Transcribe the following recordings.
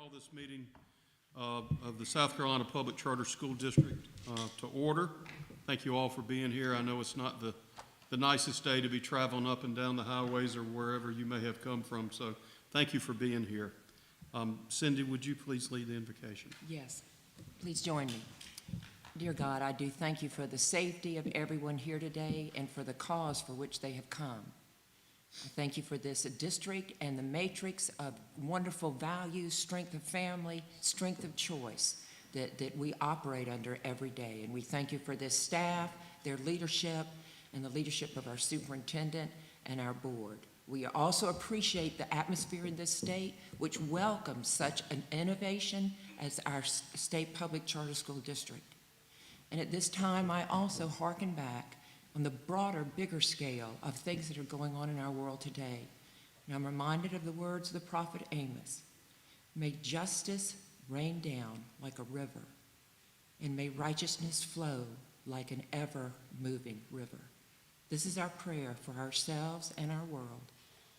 Call this meeting of the South Carolina Public Charter School District to order. Thank you all for being here. I know it's not the nicest day to be traveling up and down the highways or wherever you may have come from, so thank you for being here. Cindy, would you please lead the invocation? Yes, please join me. Dear God, I do thank you for the safety of everyone here today and for the cause for which they have come. I thank you for this district and the matrix of wonderful values, strength of family, strength of choice that we operate under every day. And we thank you for this staff, their leadership, and the leadership of our superintendent and our board. We also appreciate the atmosphere in this state, which welcomes such an innovation as our state public charter school district. And at this time, I also hearken back on the broader, bigger scale of things that are going on in our world today. And I'm reminded of the words of the prophet Amos. May justice rain down like a river, and may righteousness flow like an ever-moving river. This is our prayer for ourselves and our world.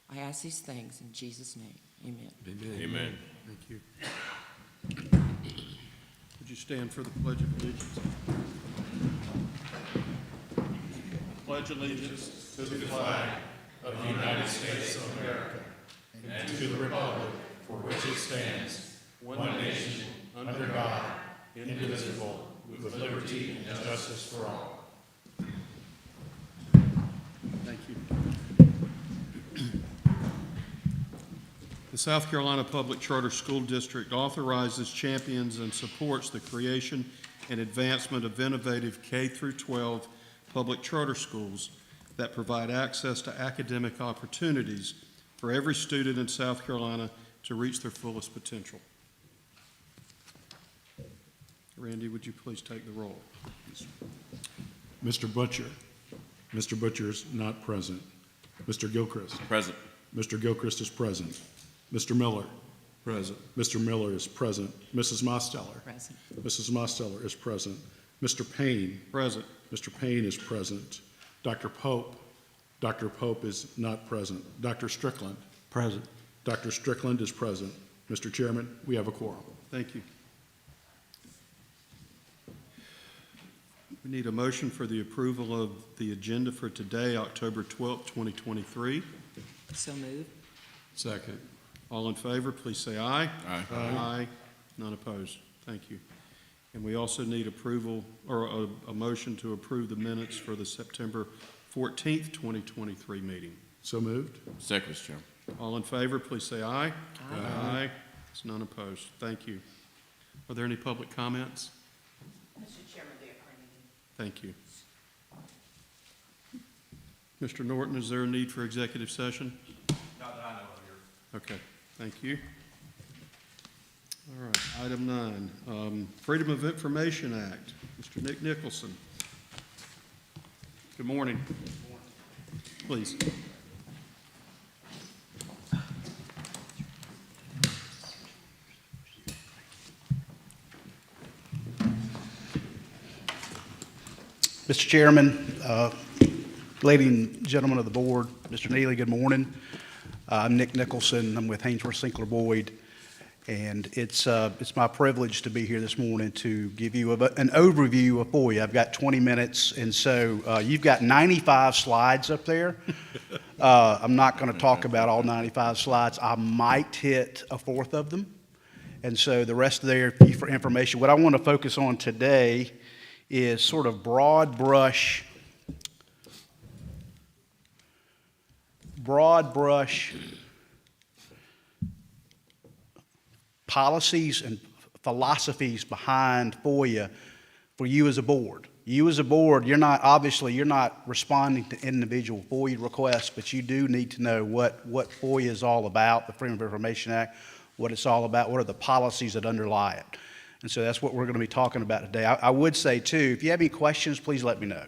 I ask these things in Jesus' name. Amen. Amen. Thank you. Would you stand for the Pledge of Allegiance? Pledge allegiance to the flag Of the United States of America and to the republic for which it stands, one nation, under God, indivisible, with liberty and justice for all. Thank you. The South Carolina Public Charter School District authorizes, champions, and supports the creation and advancement of innovative K-12 public charter schools that provide access to academic opportunities for every student in South Carolina to reach their fullest potential. Randy, would you please take the roll? Mr. Butcher. Mr. Butcher is not present. Mr. Gilchrist. Present. Mr. Gilchrist is present. Mr. Miller. Present. Mr. Miller is present. Mrs. Mosteller. Present. Mrs. Mosteller is present. Mr. Payne. Present. Mr. Payne is present. Dr. Pope. Dr. Pope is not present. Dr. Strickland. Present. Dr. Strickland is present. Mr. Chairman, we have a quorum. Thank you. We need a motion for the approval of the agenda for today, October 12th, 2023. So moved. Second. All in favor, please say aye. Aye. Aye. None opposed. Thank you. And we also need approval, or a motion to approve the minutes for the September 14th, 2023 meeting. So moved. Second, Mr. Chairman. All in favor, please say aye. Aye. Aye. It's none opposed. Thank you. Are there any public comments? Mr. Chairman, there are Thank you. Mr. Norton, is there a need for executive session? Not that I know of, Your Okay, thank you. All right, item 9, Freedom of Information Act. Mr. Nick Nicholson. Good morning. Please. Mr. Chairman, ladies and gentlemen of the board, Mr. Neely, good morning. I'm Nick Nicholson. I'm with Haynesworth Sinclair Boyd, and it's my privilege to be here this morning to give you an overview of FOIA. I've got 20 minutes, and so you've got 95 slides up there. I'm not going to talk about all 95 slides. I might hit a fourth of them, and so the rest of there for information. What I want to focus on today is sort of broad brush policies and philosophies behind FOIA for you as a board. You as a board, you're not responding to individual FOIA requests, but you do need to know what FOIA is all about, the Freedom of Information Act, what it's all about, what are the policies that underlie it. And so that's what we're going to be talking about today. I would say, too, if you have any questions, please let me know.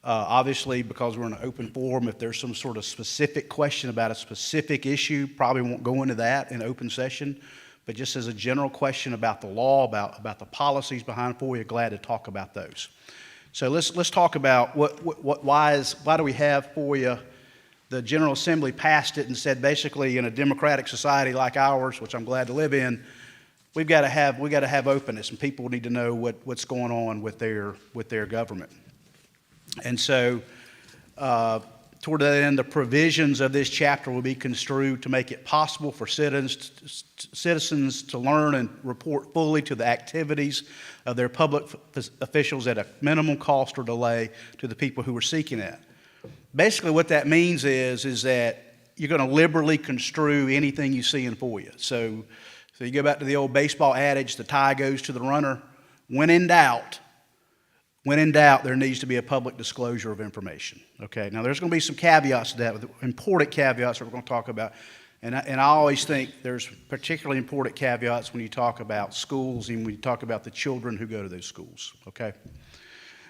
Obviously, because we're in an open forum, if there's some sort of specific question about a specific issue, probably won't go into that in open session. But just as a general question about the law, about the policies behind FOIA, glad to talk about those. So let's talk about why do we have FOIA? The General Assembly passed it and said basically in a democratic society like ours, which I'm glad to live in, we've got to have openness, and people need to know what's going on with their government. And so, toward that end, the provisions of this chapter will be construed to make it possible for citizens to learn and report fully to the activities of their public officials at a minimum cost or delay to the people who are seeking it. Basically, what that means is that you're going to liberally construe anything you see in FOIA. So you go back to the old baseball adage, the tie goes to the runner. When in doubt, there needs to be a public disclosure of information. Okay, now there's going to be some caveats to that, important caveats that we're going to talk about. And I always think there's particularly important caveats when you talk about schools and when you talk about the children who go to those schools. Okay,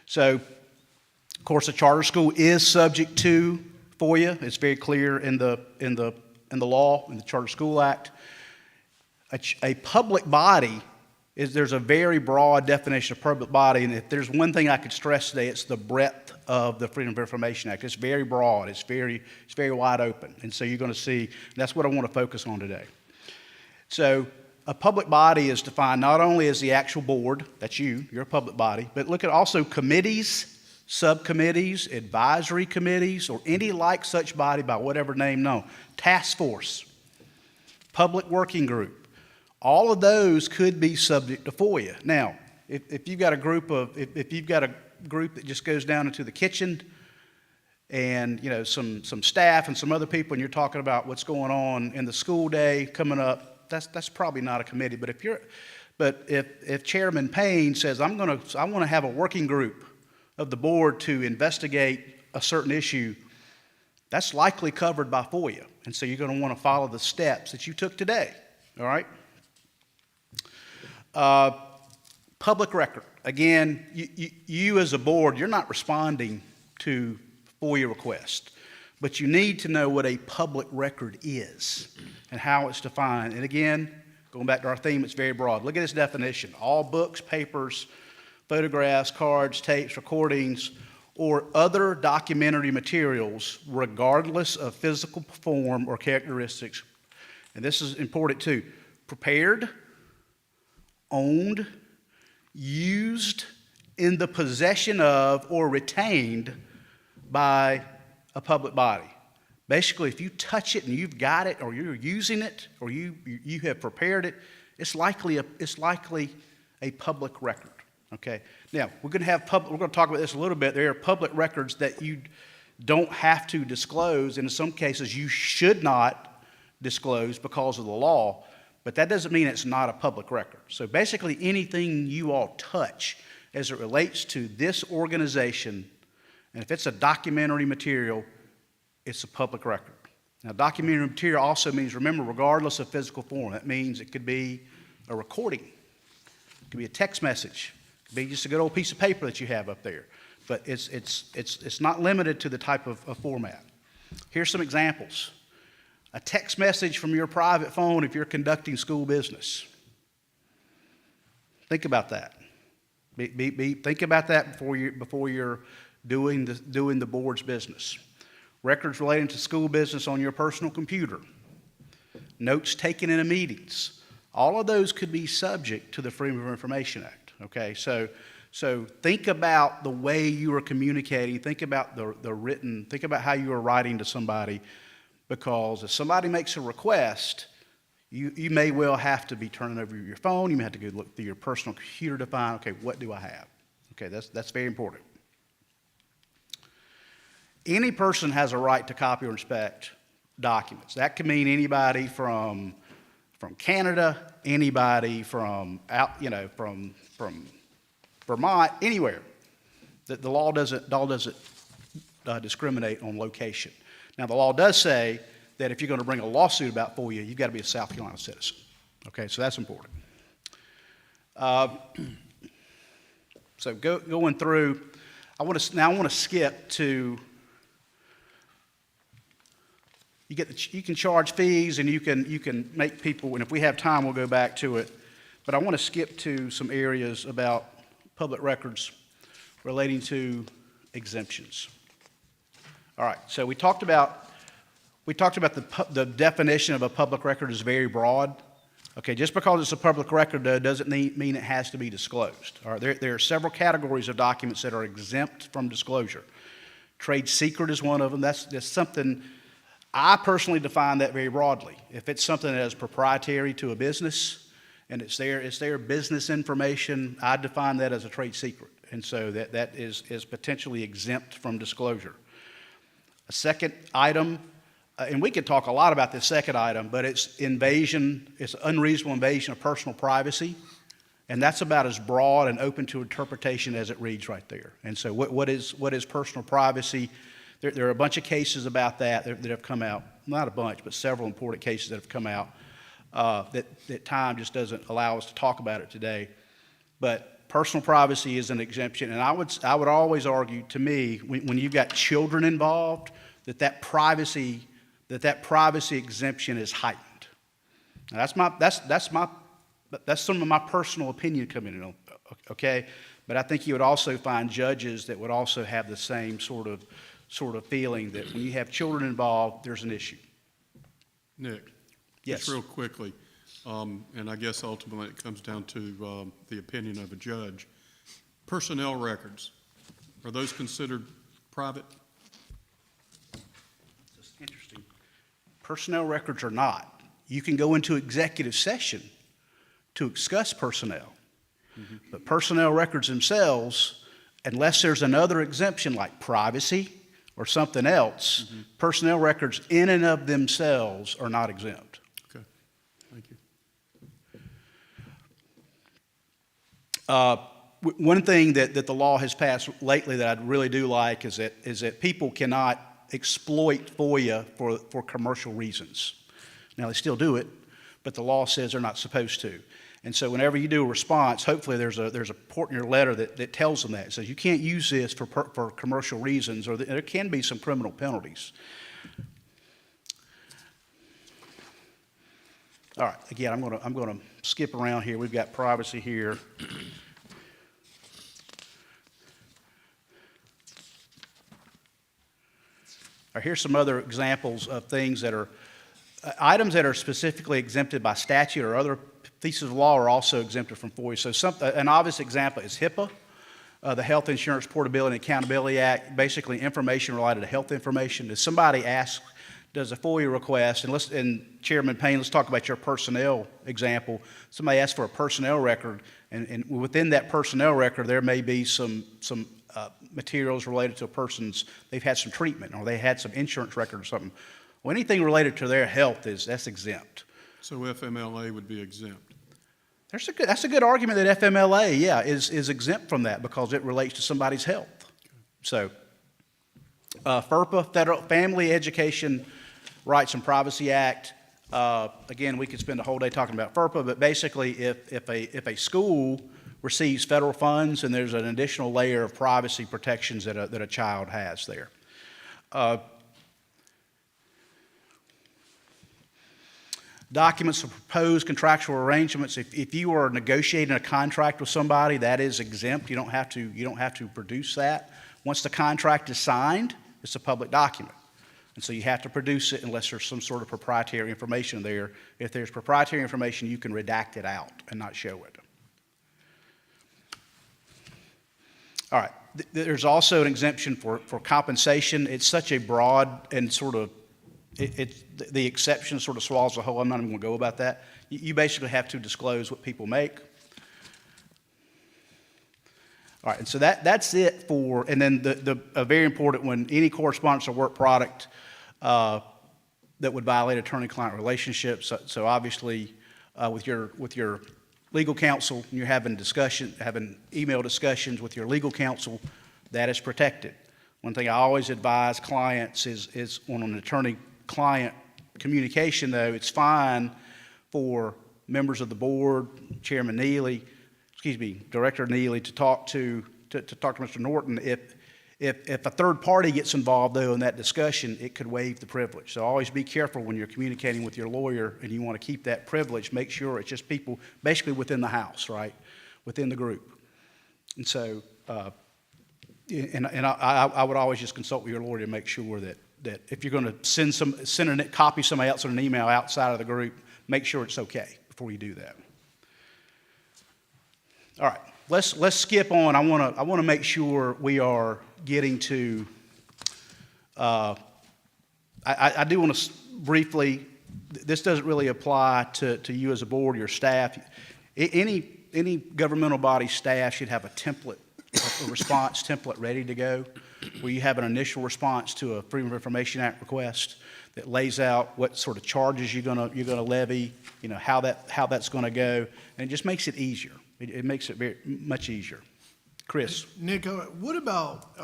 so of course a charter school is subject to FOIA. It's very clear in the law, in the Charter School Act. A public body there's a very broad definition of public body, and if there's one thing I could stress today, it's the breadth of the Freedom of Information Act. It's very broad. It's very wide open. And so you're going to see, that's what I want to focus on today. So a public body is defined not only as the actual board, that's you're a public body, but look at also committees, subcommittees, advisory committees, or any like such body by whatever name known. Task force, public working group. All of those could be subject to FOIA. Now, if you've got a group that just goes down into the kitchen and some staff and some other people, and you're talking about what's going on in the school day coming up, that's probably not a committee. But if Chairman Payne says I want to have a working group of the board to investigate a certain issue, that's likely covered by FOIA, and so you're going to want to follow the steps that you took today. All right. Public record. Again, you as a board, you're not responding to FOIA requests, but you need to know what a public record is and how it's defined. And again, going back to our theme, it's very broad. Look at this definition. All books, papers, photographs, cards, tapes, recordings, or other documentary materials, regardless of physical form or characteristics. And this is important too. Prepared, owned, used, in the possession of, or retained by a public body. Basically, if you touch it and you've got it, or you're using it, or you have prepared it, it's likely a public record. Okay. Now we're going to talk about this a little bit. There are public records that you don't have to disclose, and in some cases you should not disclose because of the law. But that doesn't mean it's not a public record. So basically anything you all touch as it relates to this organization, and if it's a documentary material, it's a public record. Now documentary material also means, remember, regardless of physical form. That means it could be a recording. It could be a text message. It could be just a good old piece of paper that you have up there. But it's not limited to the type of format. Here's some examples. A text message from your private phone if you're conducting school business. Think about that. Think about that before you're doing the board's business. Records relating to school business on your personal computer. Notes taken in meetings. All of those could be subject to the Freedom of Information Act. Okay, so think about the way you are communicating. Think about the written. Think about how you are writing to somebody. Because if somebody makes a request, you may well have to be turning over your phone. You may have to go look through your personal computer to find, okay, what do I have? Okay, that's very important. Any person has a right to copy or inspect documents. That can mean anybody from Canada, anybody from Vermont, anywhere. The law doesn't discriminate on location. Now, the law does say that if you're going to bring a lawsuit about FOIA, you've got to be a South Carolina citizen. Okay, so that's important. So going through, I want to skip to. You can charge fees and you can make people, and if we have time, we'll go back to it. But I want to skip to some areas about public records relating to exemptions. All right, so we talked about the definition of a public record is very broad. Okay, just because it's a public record, though, doesn't mean it has to be disclosed. All right, there are several categories of documents that are exempt from disclosure. Trade secret is one of them. That's something, I personally define that very broadly. If it's something that is proprietary to a business and it's their business information, I define that as a trade secret. And so that is potentially exempt from disclosure. A second item, and we could talk a lot about this second item, but it's unreasonable invasion of personal privacy. And that's about as broad and open to interpretation as it reads right there. And so what is personal privacy? There are a bunch of cases about that have come out. Not a bunch, but several important cases that have come out that time just doesn't allow us to talk about it today. But personal privacy is an exemption. And I would always argue, to me, when you've got children involved, that privacy exemption is heightened. Now that's some of my personal opinion coming in, okay? But I think you would also find judges that would also have the same sort of feeling that when you have children involved, there's an issue. Nick? Yes. Just real quickly, and I guess ultimately it comes down to the opinion of a judge. Personnel records, are those considered private? That's interesting. Personnel records are not. You can go into executive session to discuss personnel. Mm-hmm. But personnel records themselves, unless there's another exemption like privacy or something else, mm-hmm. personnel records in and of themselves are not exempt. Okay, thank you. One thing that the law has passed lately that I really do like is that people cannot exploit FOIA for commercial reasons. Now, they still do it, but the law says they're not supposed to. And so whenever you do a response, hopefully there's a part in your letter that tells them that. It says you can't use this for commercial reasons, or there can be some criminal penalties. All right, again, I'm going to skip around here. We've got privacy here. All right, here's some other examples of things that are items that are specifically exempted by statute or other pieces of law are also exempted from FOIA. So an obvious example is HIPAA, the Health Insurance Portability and Accountability Act, basically information related to health information. If somebody asks, does a FOIA request, and Chairman Payne, let's talk about your personnel example. Somebody asks for a personnel record, and within that personnel record, there may be some materials related to a person's, they've had some treatment, or they had some insurance record or something. Well, anything related to their health that's exempt. So FMLA would be exempt. That's a good argument that FMLA, yeah, is exempt from that because it relates to somebody's health. So, FERPA, Federal Family Education Rights and Privacy Act. Again, we could spend a whole day talking about FERPA, but basically, if a school receives federal funds, and there's an additional layer of privacy protections that a child has there. Documents of proposed contractual arrangements. If you are negotiating a contract with somebody, that is exempt. You don't have to produce that. Once the contract is signed, it's a public document. And so you have to produce it unless there's some sort of proprietary information there. If there's proprietary information, you can redact it out and not show it. All right. There's also an exemption for compensation. It's such a broad and sort of the exception sort of swallows the whole. I'm not even going to go about that. You basically have to disclose what people make. All right, and so that's it for, and then a very important one, any correspondence or work product that would violate attorney-client relationships. So obviously, with your legal counsel, you're having email discussions with your legal counsel, that is protected. One thing I always advise clients is on an attorney-client communication, though, it's fine for members of the board, Director Neely, to talk to Mr. Norton. If a third party gets involved, though, in that discussion, it could waive the privilege. So always be careful when you're communicating with your lawyer and you want to keep that privilege. Make sure it's just people basically within the house, right, within the group. And so, I would always just consult with your lawyer to make sure that if you're going to copy somebody else on an email outside of the group, make sure it's okay before you do that. All right, let's skip on. I want to make sure we are getting to. I do want to briefly. This doesn't really apply to you as a board, your staff. Any governmental body staff should have a template, a response template ready to go, where you have an initial response to a Freedom of Information Act request that lays out what sort of charges you're gonna levy, you know, how that's gonna go, and it just makes it easier. It makes it very much easier. Chris. Nick, what about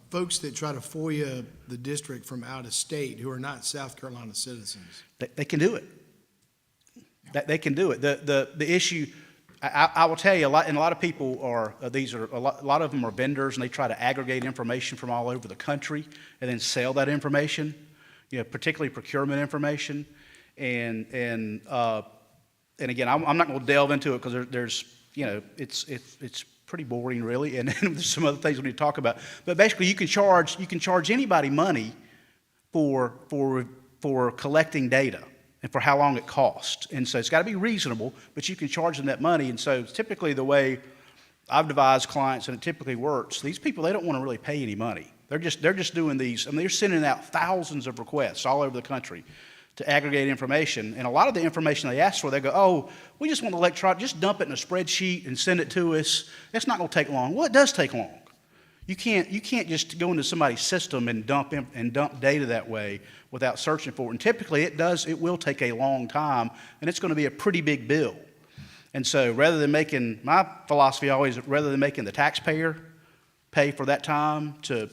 folks that try to FOIA the district from out of state who are not South Carolina citizens? They can do it. They can do it. The issue, I will tell you, a lot of people are, a lot of them are vendors, and they try to aggregate information from all over the country and then sell that information, you know, particularly procurement information. And again, I'm not going to delve into it because there's, you know, it's pretty boring, really, and there's some other things we need to talk about. But basically, you can charge anybody money for collecting data and for how long it costs. And so it's got to be reasonable, but you can charge them that money. And so typically the way I've devised clients, and it typically works, these people, they don't want to really pay any money. They're just doing these. I mean, they're sending out thousands of requests all over the country to aggregate information. And a lot of the information they ask for, they go, oh, we just want electronic, just dump it in a spreadsheet and send it to us. It's not going to take long. Well, it does take long. You can't just go into somebody's system and dump data that way without searching for it. And typically it will take a long time, and it's going to be a pretty big bill. And so my philosophy always, rather than making the taxpayer pay for that time to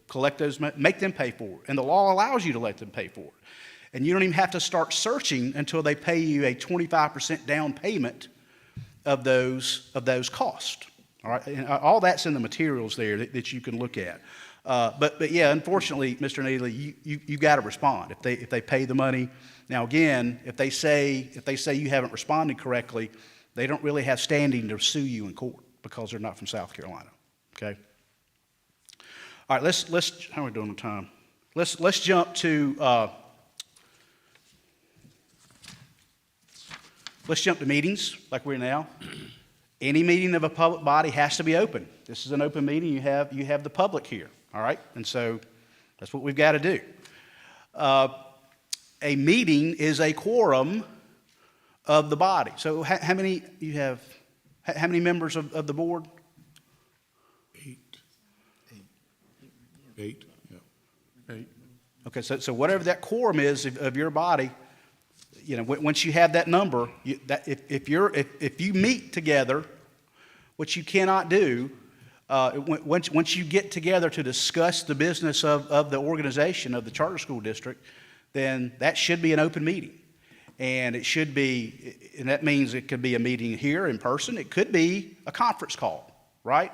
collect those, make them pay for it. And the law allows you to let them pay for it. And you don't even have to start searching until they pay you a 25% down payment of those costs. All right, and all that's in the materials there that you can look at. But yeah, unfortunately, Mr. Neely, you got to respond if they pay the money. Now again, if they say you haven't responded correctly, they don't really have standing to sue you in court because they're not from South Carolina. Okay. All right, let's how are we doing on time? Let's jump to. Let's jump to meetings like we're now. Any meeting of a public body has to be open. This is an open meeting. You have the public here, all right? And so that's what we've got to do. A meeting is a quorum of the body. So how many you have? How many members of the board? 8, yeah. 8. Okay, so whatever that quorum is of your body. You know, once you have that number, if you meet together, which you cannot do, once you get together to discuss the business of the organization of the charter school district, then that should be an open meeting, and it should be, and that means it could be a meeting here in person. It could be a conference call, right?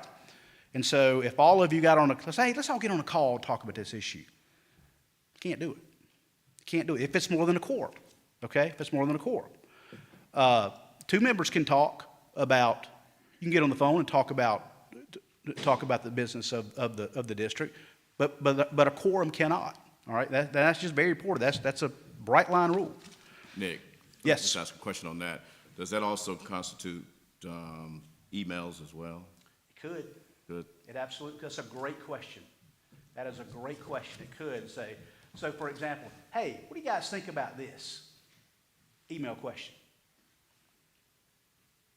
And so if all of you got on let's all get on a call and talk about this issue. You can't do it. You can't do it if it's more than a quorum. Okay, if it's more than a quorum. 2 members can talk about, you can get on the phone and talk about the business of the district, but a quorum cannot. All right, that's just very important. That's a bright line rule. Nick? Yes. Just ask a question on that. Does that also constitute emails as well? It could. Good. It absolutely, that's a great question. That is a great question. It could say, so for example, hey, what do you guys think about this? Email question.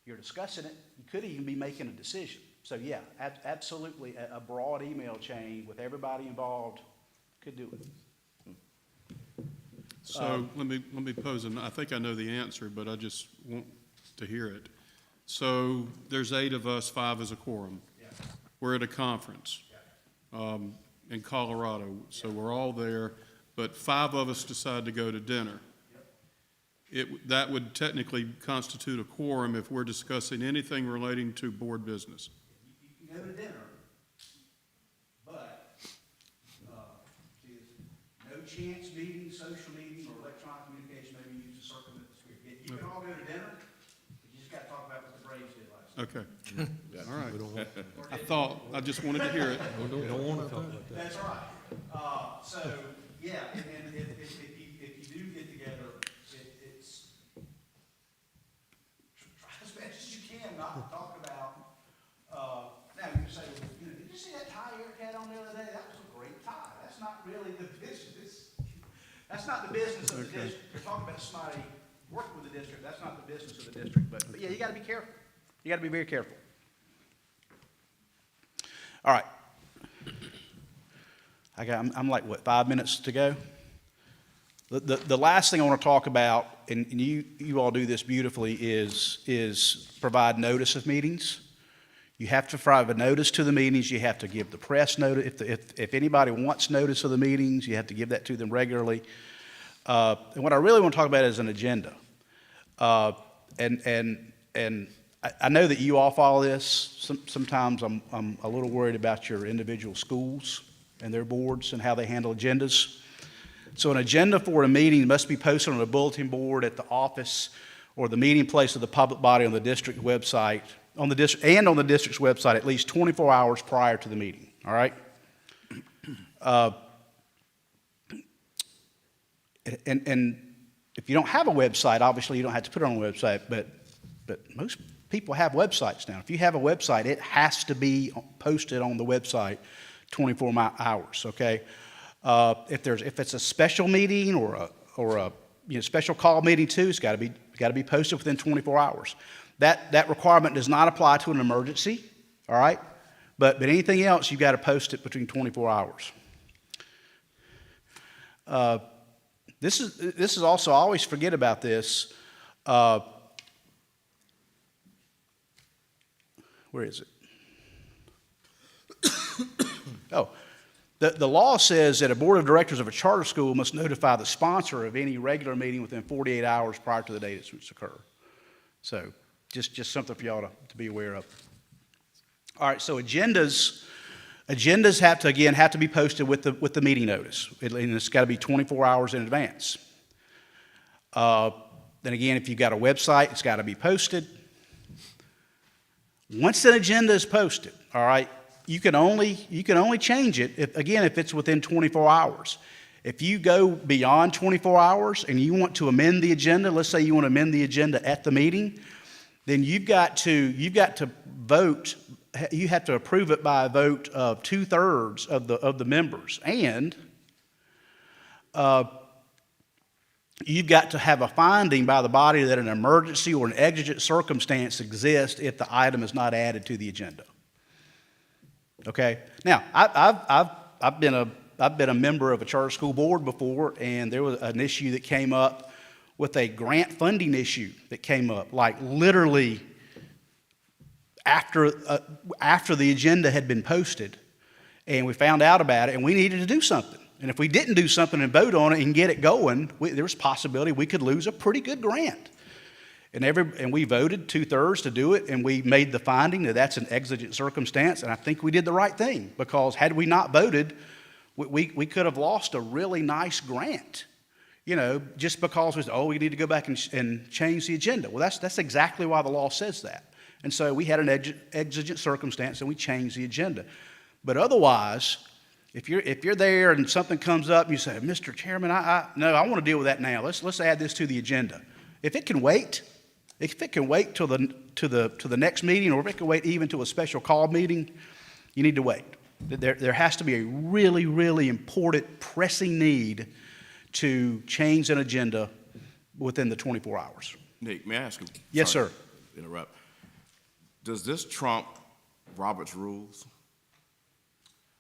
You're discussing it. You could even be making a decision. So yeah, absolutely, a broad email chain with everybody involved could do it. So let me pose, and I think I know the answer, but I just want to hear it. So there's 8 of us, 5 is a quorum. Yeah. We're at a conference in Colorado, so we're all there, but 5 of us decide to go to dinner. That would technically constitute a quorum if we're discussing anything relating to board business. You can go to dinner, but no chance meeting, social meeting, or electronic communication may be used to circumvent the spirit. You can all go to dinner, but you just got to talk about what the Braves did last night. Okay. All right. I just wanted to hear it. That's right. So, yeah, and if you do get together, talk about, now you can say, well, you know, did you see that tie Eric had on the other day? That was a great tie. That's not really the business. That's not the business of the district. You're talking about somebody working with the district. That's not the business of the district. But yeah, you gotta be careful. You gotta be very careful. All right. I'm like, what, 5 minutes to go? The last thing I want to talk about, and you all do this beautifully, is provide notice of meetings. You have to provide a notice to the meetings. You have to give the press notice. If anybody wants notice of the meetings, you have to give that to them regularly. And what I really want to talk about is an agenda. And I know that you all follow this. Sometimes I'm a little worried about your individual schools and their boards and how they handle agendas. So an agenda for a meeting must be posted on a bulletin board at the office or the meeting place of the public body on the district website, on the district's website at least 24 hours prior to the meeting, all right? And if you don't have a website, obviously you don't have to put it on a website, but most people have websites now. If you have a website, it has to be posted on the website 24 hours, okay? If it's a special meeting or a special call meeting too, it's got to be posted within 24 hours. That requirement does not apply to an emergency, all right? But anything else, you've got to post it between 24 hours. This is also, I always forget about this. Where is it? Oh, the law says that a board of directors of a charter school must notify the sponsor of any regular meeting within 48 hours prior to the date it's occur. So just something for y'all to be aware of. All right, so agendas have to be posted with the meeting notice. And it's got to be 24 hours in advance. Then again, if you've got a website, it's got to be posted. Once an agenda is posted, all right, you can only change it if it's within 24 hours. If you go beyond 24 hours and you want to amend the agenda, let's say you want to amend the agenda at the meeting, then you've got to vote. You have to approve it by a vote of 2/3 of the members, and you've got to have a finding by the body that an emergency or an exigent circumstance exists if the item is not added to the agenda. Okay. Now, I've been a member of a charter school board before, and there was an issue that came up with a grant funding issue that came up, like literally after the agenda had been posted, and we found out about it, and we needed to do something. And if we didn't do something and vote on it and get it going, there was a possibility we could lose a pretty good grant. And we voted 2/3 to do it, and we made the finding that that's an exigent circumstance, and I think we did the right thing, because had we not voted, we could have lost a really nice grant, just because we need to go back and change the agenda. Well, that's exactly why the law says that. And so we had an exigent circumstance, and we changed the agenda. But otherwise, if you're there and something comes up and you say, Mr. Chairman, I want to deal with that now. Let's add this to the agenda. If it can wait till the next meeting, or if it can wait even to a special call meeting, you need to wait. There has to be a really, really important, pressing need to change an agenda within the 24 hours. Nick, may I ask you? Yes, sorry sir. to interrupt. Does this trump Robert's rules?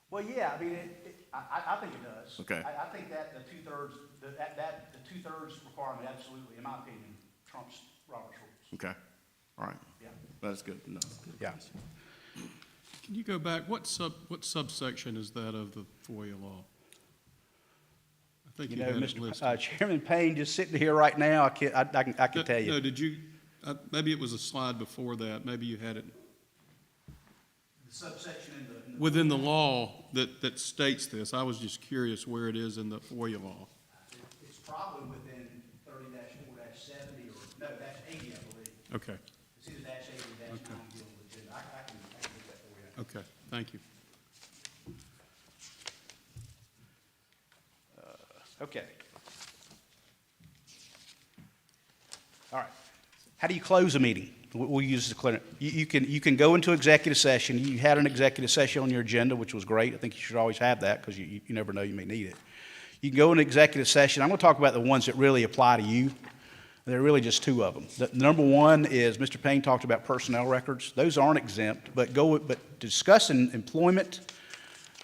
Well, yeah, I mean, I think it does. Okay. I think that the 2/3 requirement absolutely, in my opinion, trumps Robert's rules. Okay. All right. Yeah. That's good to know. Yeah. Can you go back? What subsection is that of the FOIA law? I think you had it listed. Chairman Payne just sitting here right now, I can tell you. No, did you, maybe it was a slide before that. Maybe you had it The subsection in the within the law that states this. I was just curious where it is in the FOIA law. It's probably within 30-4-70, or, no, that's 80, I believe. Okay, It's either dash 80 or dash 9 dealing with agenda. I can get that for you. okay, thank you. Okay. All right. How do you close a meeting? we'll use the clinic. You can go into executive session. You had an executive session on your agenda, which was great. I think you should always have that because you never know, you may need it. You can go into executive session. I'm going to talk about the ones that really apply to you. There are really just two of them. The number one is Mr. Payne talked about personnel records. Those aren't exempt, but discussing employment,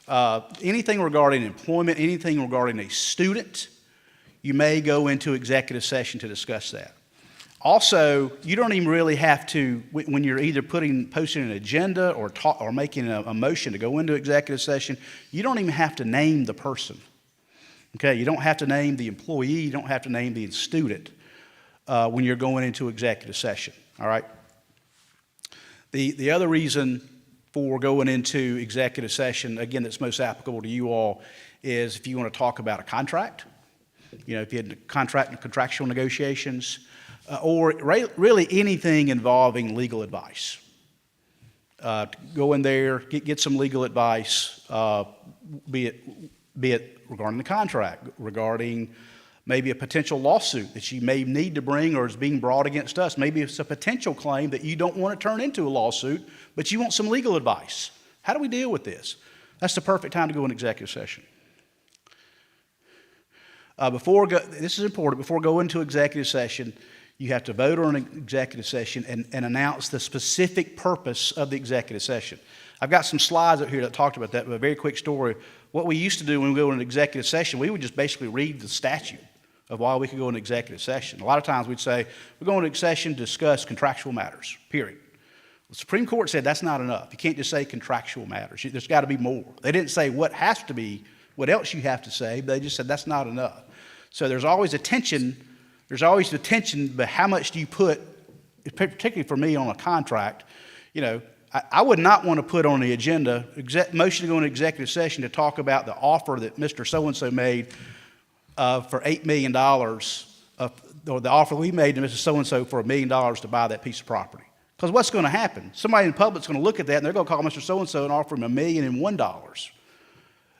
anything regarding employment, anything regarding a student, you may go into executive session to discuss that. Also, you don't even really have to, when you're either posting an agenda or making a motion to go into executive session, you don't even have to name the person. Okay, you don't have to name the employee, you don't have to name the student when you're going into executive session, all right? The other reason for going into executive session, again, that's most applicable to you all, is if you want to talk about a contract, you know, if you had contractual negotiations, or really anything involving legal advice. Go in there, get some legal advice, be it regarding the contract, regarding maybe a potential lawsuit that you may need to bring or is being brought against us. Maybe it's a potential claim that you don't want to turn into a lawsuit, but you want some legal advice. How do we deal with this? That's the perfect time to go in executive session. This is important. Before going into executive session, you have to vote on an executive session and announce the specific purpose of the executive session. I've got some slides up here that talked about that, but a very quick story. What we used to do when we go into an executive session, we would just basically read the statute of why we could go into executive session. A lot of times we'd say, we're going into session to discuss contractual matters, period. The Supreme Court said that's not enough. You can't just say contractual matters. There's got to be more. They didn't say what else you have to say, but they just said that's not enough. So there's always a tension. There's always the tension, but how much do you put, particularly for me on a contract, you know, I would not want to put on the agenda, motion to go into executive session to talk about the offer that Mr. So-and-so made for $8 million, or the offer we made to Mr. So-and-so for $1 million to buy that piece of property. Because what's going to happen? Somebody in the public's going to look at that and they're going to call Mr. So-and-so and offer him $1,001,001.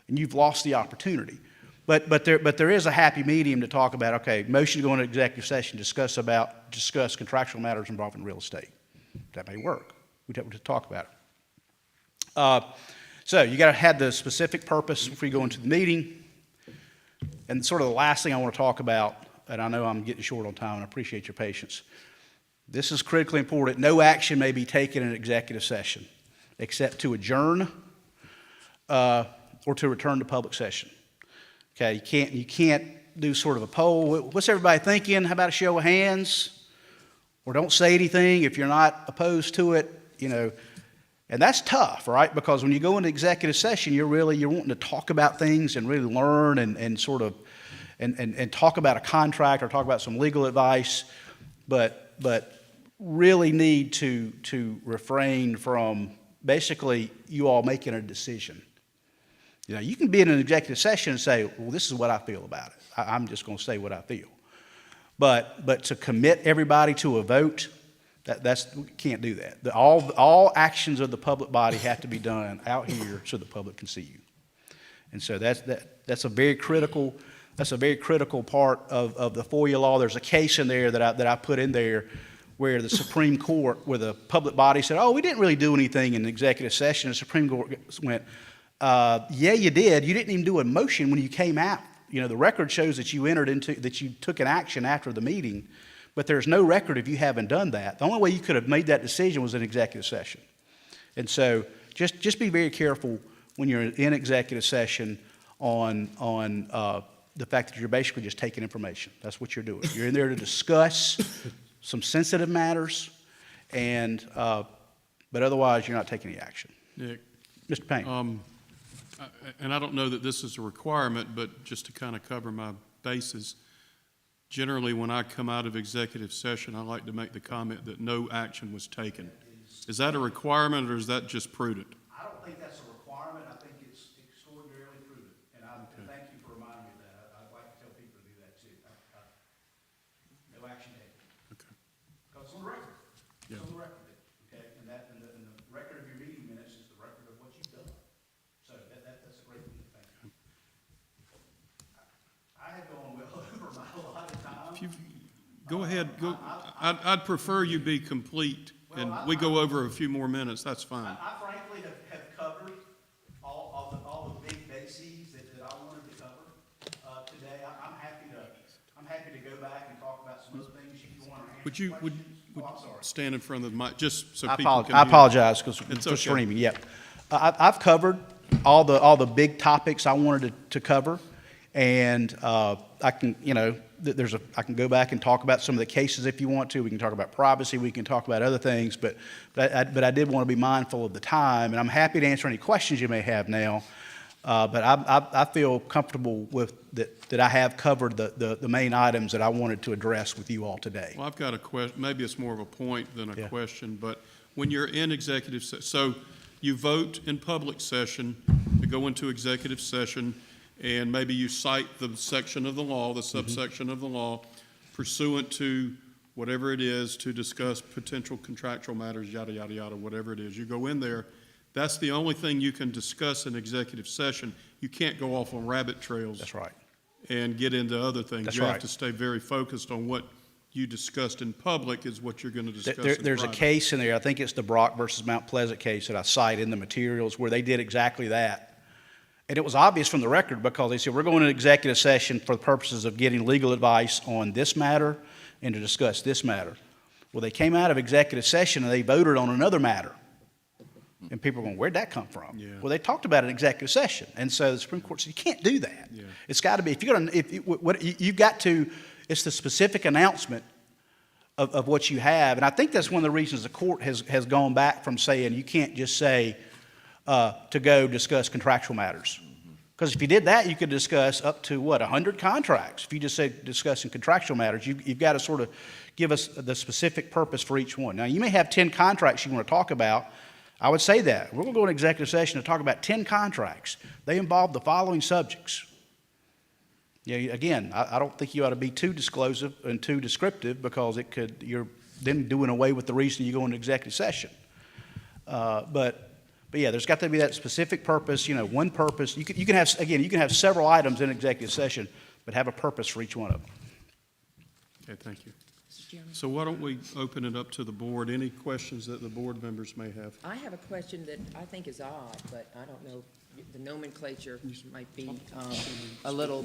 And you've lost the opportunity. But there is a happy medium to talk about, okay, motion to go into executive session, discuss contractual matters involving real estate. That may work. We'd have to talk about it. So you got to have the specific purpose before you go into the meeting. And sort of the last thing I want to talk about, and I know I'm getting short on time, and I appreciate your patience. This is critically important. No action may be taken in an executive session except to adjourn or to return to public session. Okay, you can't do sort of a poll. What's everybody thinking? How about a show of hands? Or don't say anything if you're not opposed to it, you know. And that's tough, right? Because when you go into executive session, you're wanting to talk about things and really learn and sort of and talk about a contract or talk about some legal advice, but really need to refrain from basically you all making a decision. You know, you can be in an executive session and say, well, this is what I feel about it. I'm just going to say what I feel. But to commit everybody to a vote, we can't do that. All actions of the public body have to be done out here so the public can see you. And so that's a very critical part of the FOIA law. There's a case in there that I put in there where the Supreme Court, where the public body said, oh, we didn't really do anything in executive session. The Supreme Court went, yeah, you did. You didn't even do a motion when you came out. You know, the record shows that you took an action after the meeting, but there's no record if you haven't done that. The only way you could have made that decision was in executive session. And so just be very careful when you're in executive session on the fact that you're basically just taking information. That's what you're doing. You're in there to discuss some sensitive matters, but otherwise you're not taking any action. Nick, Mr. Payne. and I don't know that this is a requirement, but just to kind of cover my bases, generally when I come out of executive session, I like to make the comment that no action was taken. Is that a requirement or is that just prudent? I don't think that's a requirement. I think it's extraordinarily prudent. And thank you for reminding me of that. I'd like to tell people to do that too. No action taken. Okay. Because it's on the record. It's Yeah. on the record. Okay? And the record of your meeting minutes is the record of what you've done. So that's a great thing to thank you. I have gone well over my allotted time. Go ahead, go, I'd prefer you be complete, and we go over a few more minutes, that's fine. I frankly have covered all the big bases that I wanted to cover today. I'm happy to go back and talk about some other things if you want to answer Would you, would questions. I'm sorry. stand in front of the mic, just so I people can I hear? apologize because It's we're okay. streaming, yep. I've covered all the big topics I wanted to cover, and I can, you know, I can go back and talk about some of the cases if you want to. We can talk about privacy, we can talk about other things, but I did want to be mindful of the time, and I'm happy to answer any questions you may have now. But I feel comfortable with that I have covered the main items that I wanted to address with you all today. Well, I've got a question, maybe it's more of a point than a Yeah. question, but when you're in executive, so you vote in public session to go into executive session, and maybe you cite the section of the law, the subsection of the law, pursuant to whatever it is to discuss potential contractual matters, yada, yada, yada, whatever it is. You go in there, that's the only thing you can discuss in executive session. You can't go off on rabbit trails. That's right. And get into other things. That's You have right. to stay very focused on what you discussed in public is what you're going to discuss in private. There's a case in there, I think it's the Brock versus Mount Pleasant case that I cite in the materials where they did exactly that. And it was obvious from the record because they said, we're going to executive session for the purposes of getting legal advice on this matter and to discuss this matter. Well, they came out of executive session and they voted on another matter. And people are going, where'd that come from? Yeah. Well, they talked about it in executive session. And so the Supreme Court said, you can't do that. Yeah. It's got to be, if you're going to, you've got to, it's the specific announcement of what you have. And I think that's one of the reasons the court has gone back from saying you can't just say to go discuss contractual matters. Because if you did that, you could discuss up to, 100 contracts. If you just say discussing contractual matters, you've got to sort of give us the specific purpose for each one. Now, you may have 10 contracts you want to talk about. I would say that. We're going to go in executive session to talk about 10 contracts. They involve the following subjects. Again, I don't think you ought to be too disclosive and too descriptive because you're then doing away with the reason you go into executive session. But yeah, there's got to be that specific purpose, one purpose. You can have several items in executive session, but have a purpose for each one of them. Okay, thank you. Mr. Chairman? So why don't we open it up to the board? Any questions that the board members may have? I have a question that I think is odd, but I don't know, the nomenclature might be a little,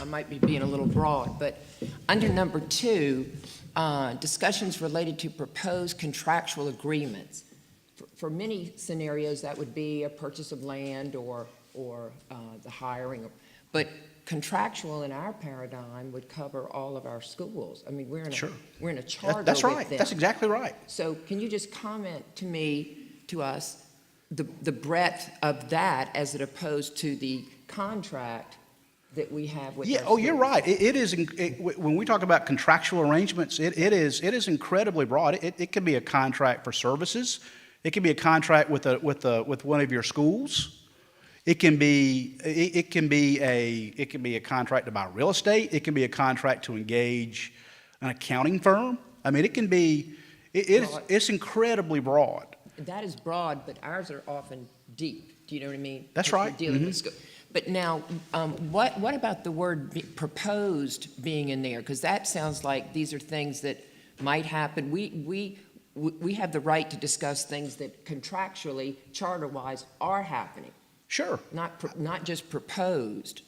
I might be being a little broad, but under number 2, discussions related to proposed contractual agreements. For many scenarios, that would be a purchase of land or the hiring, but contractual in our paradigm would cover all of our schools. I mean, we're in a charter That's with right. them. That's exactly right. So can you just comment to us, the breadth of that as it opposed to the contract that we have with our Yeah. Oh, you're schools? right. It is. When we talk about contractual arrangements, it is incredibly broad. It can be a contract for services. It can be a contract with one of your schools. It can be a contract to buy real estate. It can be a contract to engage an accounting firm. I mean, it can be. It's incredibly broad. That is broad, but ours are often deep. Do you know what I mean? That's If we're right. dealing with But now, what about the word proposed being in there? Because that sounds like these are things that might happen. We have the right to discuss things that contractually, charter-wise, are happening. Sure. Not just proposed.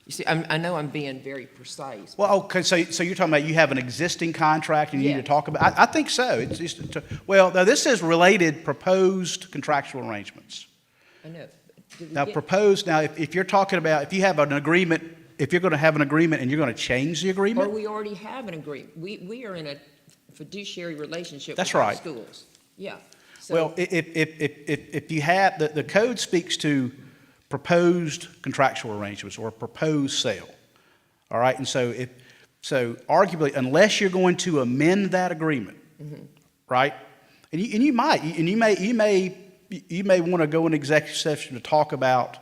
You see, I know I'm being very precise. Well, okay, so you're talking about you have an existing contract and you need to Yes. talk about, I think so. Well, now this is related proposed contractual arrangements. I know. Now, proposed, now, if you're talking about, if you have an agreement, if you're going to have an agreement and you're going to change the Or agreement, we already have an agreement. We are in a fiduciary relationship That's with our right. schools. Yeah. So- well, if you have, the code speaks to proposed contractual arrangements or a proposed sale. All right, and so arguably, unless you're going to amend that agreement, right? And you may want to go in executive session to talk about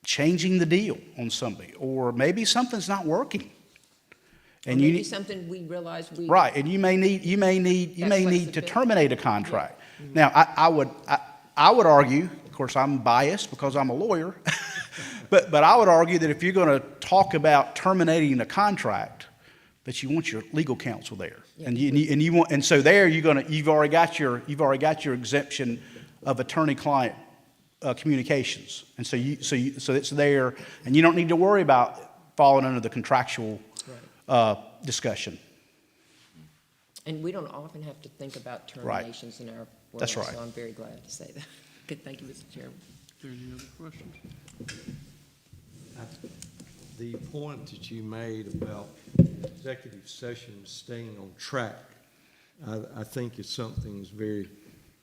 changing the deal on somebody, or maybe something's not working. Or maybe something we realize we. Right, and you may need to flexibility. terminate a contract. Now, I would argue, of course, I'm biased because I'm a lawyer, but I would argue that if you're going to talk about terminating a contract, but you want your legal counsel there. And you want, and so there you've already got your exemption of attorney-client communications. And so it's there, and you don't need to worry about falling under the contractual discussion. And we don't often have to think about Right. terminations in our work. That's right. So I'm very glad to say that. Good, thank you, Mr. Chairman. Are there any other questions? The point that you made about executive session staying on track, I think it's something that's very,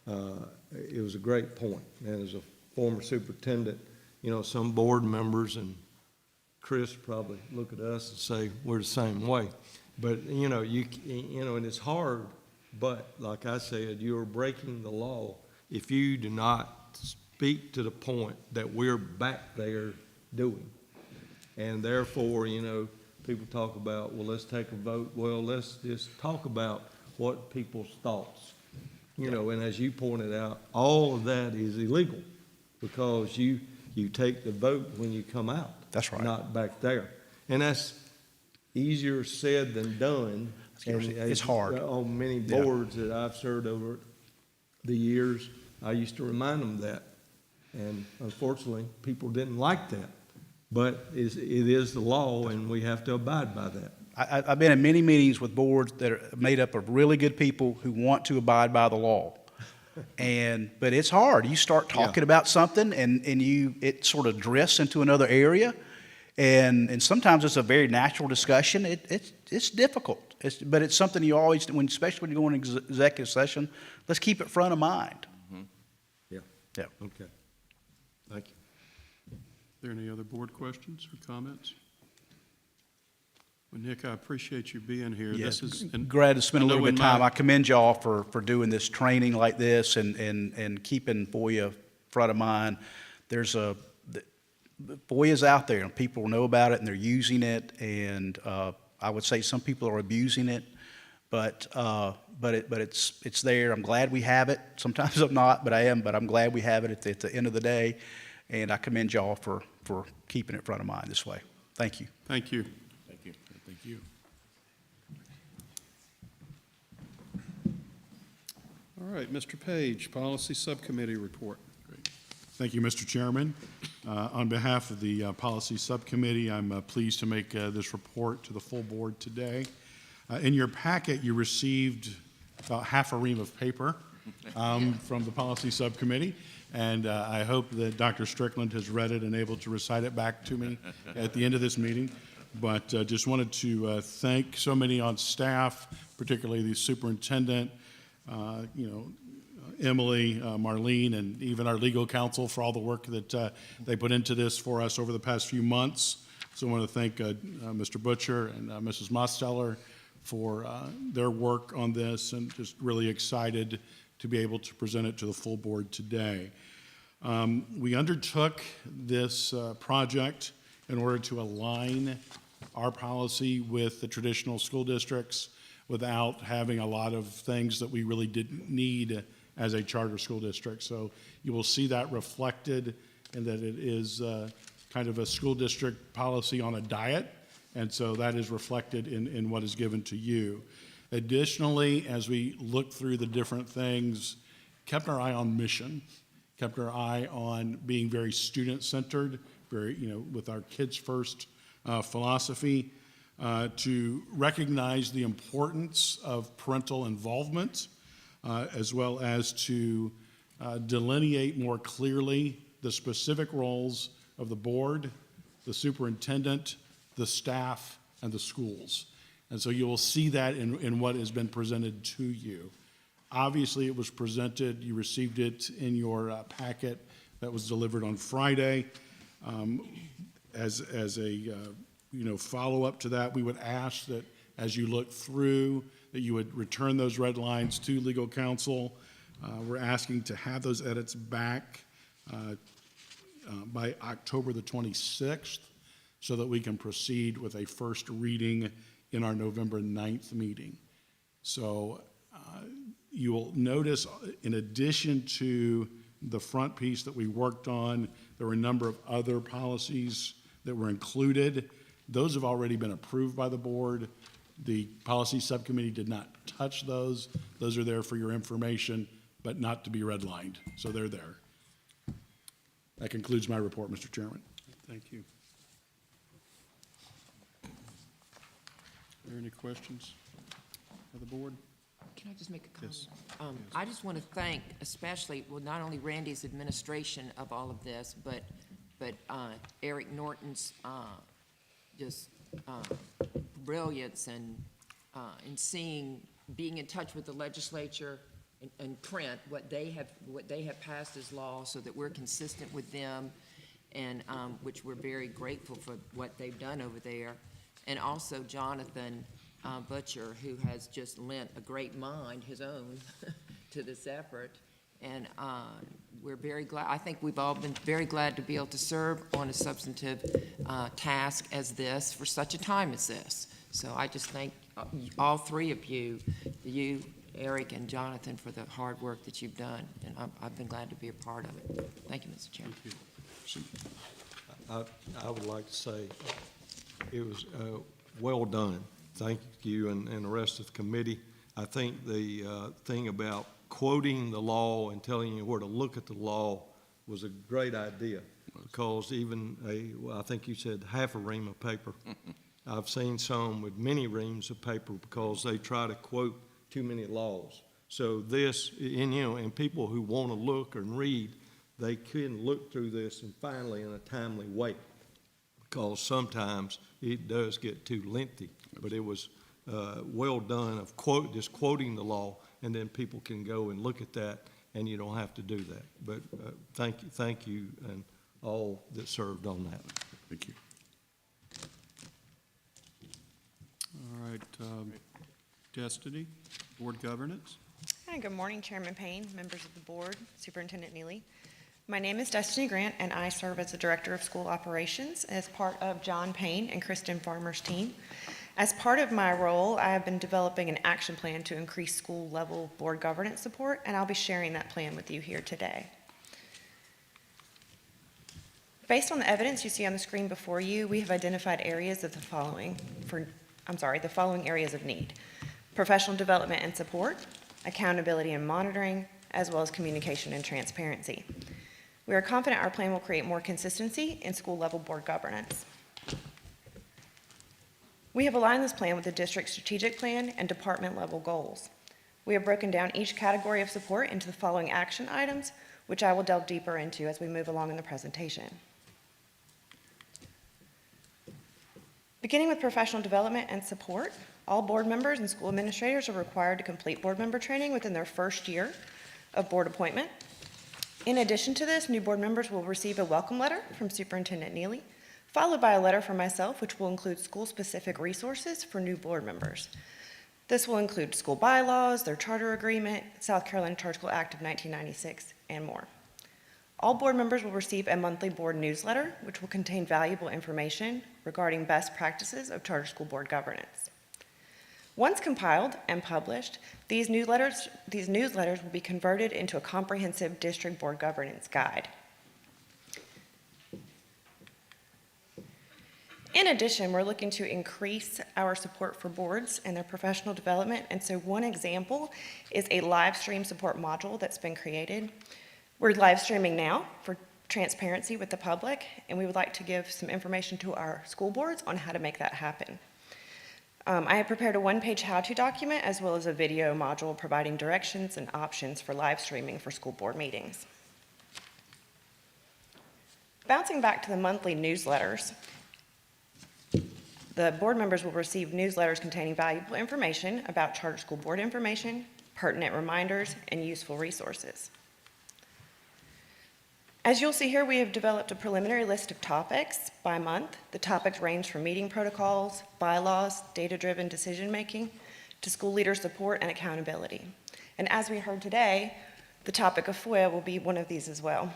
it was a great point. And as a former superintendent, you know, some board members and Chris probably look at us and say, we're the same way. But, you know, and it's hard, but like I said, you're breaking the law if you do not speak to the point that we're back there doing. And therefore, you know, people talk about, well, let's take a vote. Well, let's just talk about what people's thoughts. You know, and as you pointed out, all of that is illegal because you take the vote when you come out. That's right. Not back there. And that's easier said than done. And It's hard. On many boards that I've served over the years, I used to remind them that. And unfortunately, people didn't like that. But it is the law, and we have to abide by that. I've been in many meetings with boards that are made up of really good people who want to abide by the law. But it's hard. You start talking about something and it sort of drifts into another area. And sometimes it's a very natural discussion. It's difficult. But it's something you always, especially when you go into executive session, let's keep it front of mind. Yeah. Yeah. Okay. Thank you. Are there any other board questions or comments? Well, Nick, I appreciate you being here. Yes, This is glad to spend a I know little bit in of time. my- I commend y'all for doing this training like this and keeping FOIA front of mind. FOIA's out there and people know about it and they're using it, and I would say some people are abusing it, but it's there. I'm glad we have it. Sometimes I'm not, but I am. But I'm glad we have it at the end of the day, and I commend y'all for keeping it front of mind this way. Thank you. Thank you. Thank you. Thank you. All right, Mr. Page, Policy Subcommittee report. Thank you, Mr. Chairman. On behalf of the Policy Subcommittee, I'm pleased to make this report to the full board today. In your packet, you received about half a ream of paper from the Policy Subcommittee, and I hope that Dr. Strickland has read it and able to recite it back to me at the end of this meeting. But just wanted to thank so many on staff, particularly the superintendent, Emily, Marlene, and even our legal counsel for all the work that they put into this for us over the past few months. So I want to thank Mr. Butcher and Mrs. Mosteller for their work on this, and just really excited to be able to present it to the full board today. We undertook this project in order to align our policy with the traditional school districts without having a lot of things that we really didn't need as a charter school district. So you will see that reflected in that it is kind of a school district policy on a diet, and so that is reflected in what is given to you. Additionally, as we look through the different things, kept our eye on mission, kept our eye on being very student-centered, very, with our kids first philosophy, to recognize the importance of parental involvement, as well as to delineate more clearly the specific roles of the board, the superintendent, the staff, and the schools. And so you will see that in what has been presented to you. Obviously, it was presented, you received it in your packet that was delivered on Friday. As a follow-up to that, we would ask that as you look through, that you would return those red lines to legal counsel. We're asking to have those edits back by October the 26th so that we can proceed with a first reading in our November 9th meeting. So you will notice, in addition to the front piece that we worked on, there were a number of other policies that were included. Those have already been approved by the board. The policy subcommittee did not touch those. Those are there for your information, but not to be redlined, so they're there. That concludes my report, Mr. Chairman. Thank you. Are there any questions of the board? Can I just make a comment? Yes. I just want to thank especially, well, not only Randy's administration of all of this, but Eric Norton's just brilliance and in being in touch with the legislature and print what they have passed as law so that we're consistent with them, and which we're very grateful for what they've done over there. And also Jonathan Butcher, who has just lent a great mind, his own, to this effort. And we're very glad, I think we've all been very glad to be able to serve on a substantive task as this for such a time as this. So I just thank all three of you, Eric and Jonathan, for the hard work that you've done. And I've been glad to be a part of it. Thank you, Mr. Chairman. I would like to say it was well done. Thank you and the rest of the committee. I think the thing about quoting the law and telling you where to look at the law was a great idea, because even I think you said half a ream of paper. I've seen some with many reams of paper because they try to quote too many laws. So this, and people who want to look and read, they can look through this and finally in a timely way, because sometimes it does get too lengthy. But it was well done of just quoting the law, and then people can go and look at that, and you don't have to do that. But thank you, and all that served on that. Thank you. All right, Destiny, Board Governance. Hi, good morning, Chairman Payne, members of the board, Superintendent Neely. My name is Destiny Grant, and I serve as the Director of School Operations as part of John Payne and Kristen Farmer's team. As part of my role, I have been developing an action plan to increase school-level board governance support, and I'll be sharing that plan with you here today. Based on the evidence you see on the screen before you, we have identified areas of the following areas of need: professional development and support, accountability and monitoring, as well as communication and transparency. We are confident our plan will create more consistency in school-level board governance. We have aligned this plan with the district's strategic plan and department-level goals. We have broken down each category of support into the following action items, which I will delve deeper into as we move along in the presentation. Beginning with professional development and support, all board members and school administrators are required to complete board member training within their first year of board appointment. In addition to this, new board members will receive a welcome letter from Superintendent Neely, followed by a letter from myself, which will include school-specific resources for new board members. This will include school bylaws, their charter agreement, South Carolina Charter School Act of 1996, and more. All board members will receive a monthly board newsletter, which will contain valuable information regarding best practices of charter school board governance. Once compiled and published, these newsletters will be converted into a comprehensive district board governance guide. In addition, we're looking to increase our support for boards and their professional development, and so one example is a live stream support module that's been created. We're live streaming now for transparency with the public, and we would like to give some information to our school boards on how to make that happen. I have prepared a one-page how-to document as well as a video module providing directions and options for live streaming for school board meetings. Bouncing back to the monthly newsletters, the board members will receive newsletters containing valuable information about charter school board information, pertinent reminders, and useful resources. As you'll see here, we have developed a preliminary list of topics by month. The topics range from meeting protocols, bylaws, data-driven decision-making, to school leader support and accountability. And as we heard today, the topic of FOIA will be one of these as well.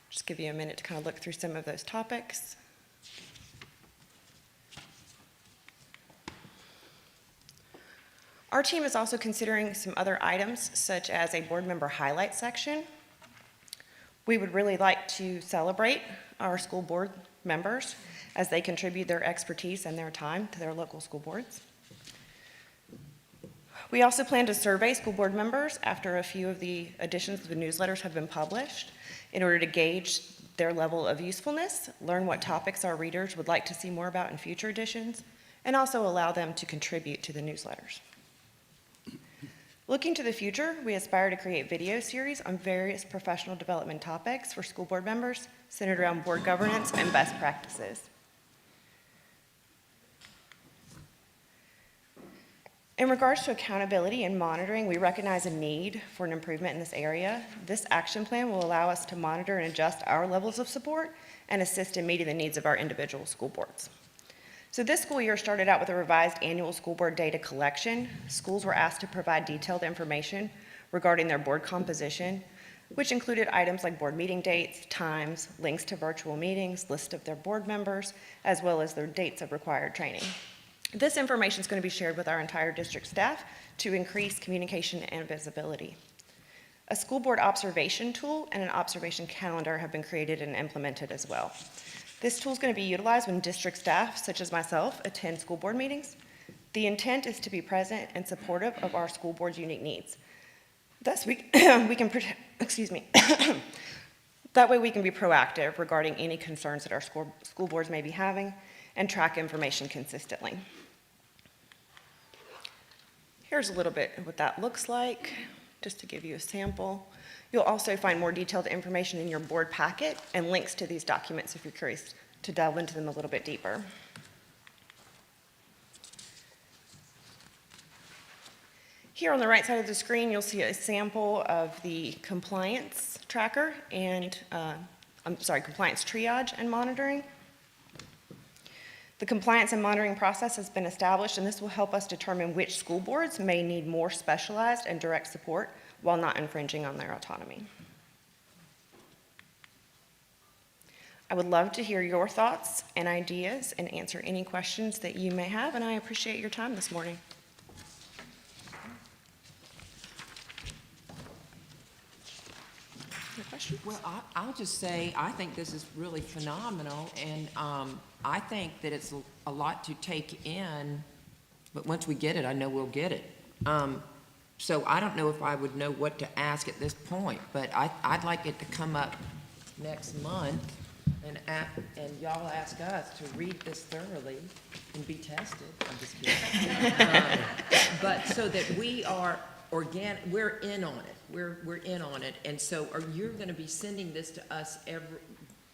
Just give you a minute to kind of look through some of those topics. Our team is also considering some other items, such as a board member highlight section. We would really like to celebrate our school board members as they contribute their expertise and their time to their local school boards. We also plan to survey school board members after a few of the editions of the newsletters have been published in order to gauge their level of usefulness, learn what topics our readers would like to see more about in future editions, and also allow them to contribute to the newsletters. Looking to the future, we aspire to create video series on various professional development topics for school board members centered around board governance and best practices. In regards to accountability and monitoring, we recognize a need for an improvement in this area. This action plan will allow us to monitor and adjust our levels of support and assist in meeting the needs of our individual school boards. So this school year started out with a revised annual school board data collection. Schools were asked to provide detailed information regarding their board composition, which included items like board meeting dates, times, links to virtual meetings, list of their board members, as well as their dates of required training. This information is going to be shared with our entire district staff to increase communication and visibility. A school board observation tool and an observation calendar have been created and implemented as well. This tool is going to be utilized when district staff, such as myself, attend school board meetings. The intent is to be present and supportive of our school board's unique needs. Thus, we can excuse me. That way we can be proactive regarding any concerns that our school boards may be having and track information consistently. Here's a little bit of what that looks like, just to give you a sample. You'll also find more detailed information in your board packet and links to these documents if you're curious to delve into them a little bit deeper. Here on the right side of the screen, you'll see a sample of the compliance tracker and, compliance triage and monitoring. The compliance and monitoring process has been established, and this will help us determine which school boards may need more specialized and direct support while not infringing on their autonomy. I would love to hear your thoughts and ideas and answer any questions that you may have, and I appreciate your time this morning. Well, I'll just say, I think this is really phenomenal, and I think that it's a lot to take in, but once we get it, I know we'll get it. So I don't know if I would know what to ask at this point, but I'd like it to come up next month, and y'all ask us to read this thoroughly and be tested. I'm just kidding. But so that we are organic, we're in on it. We're in on it, and so you're going to be sending this to us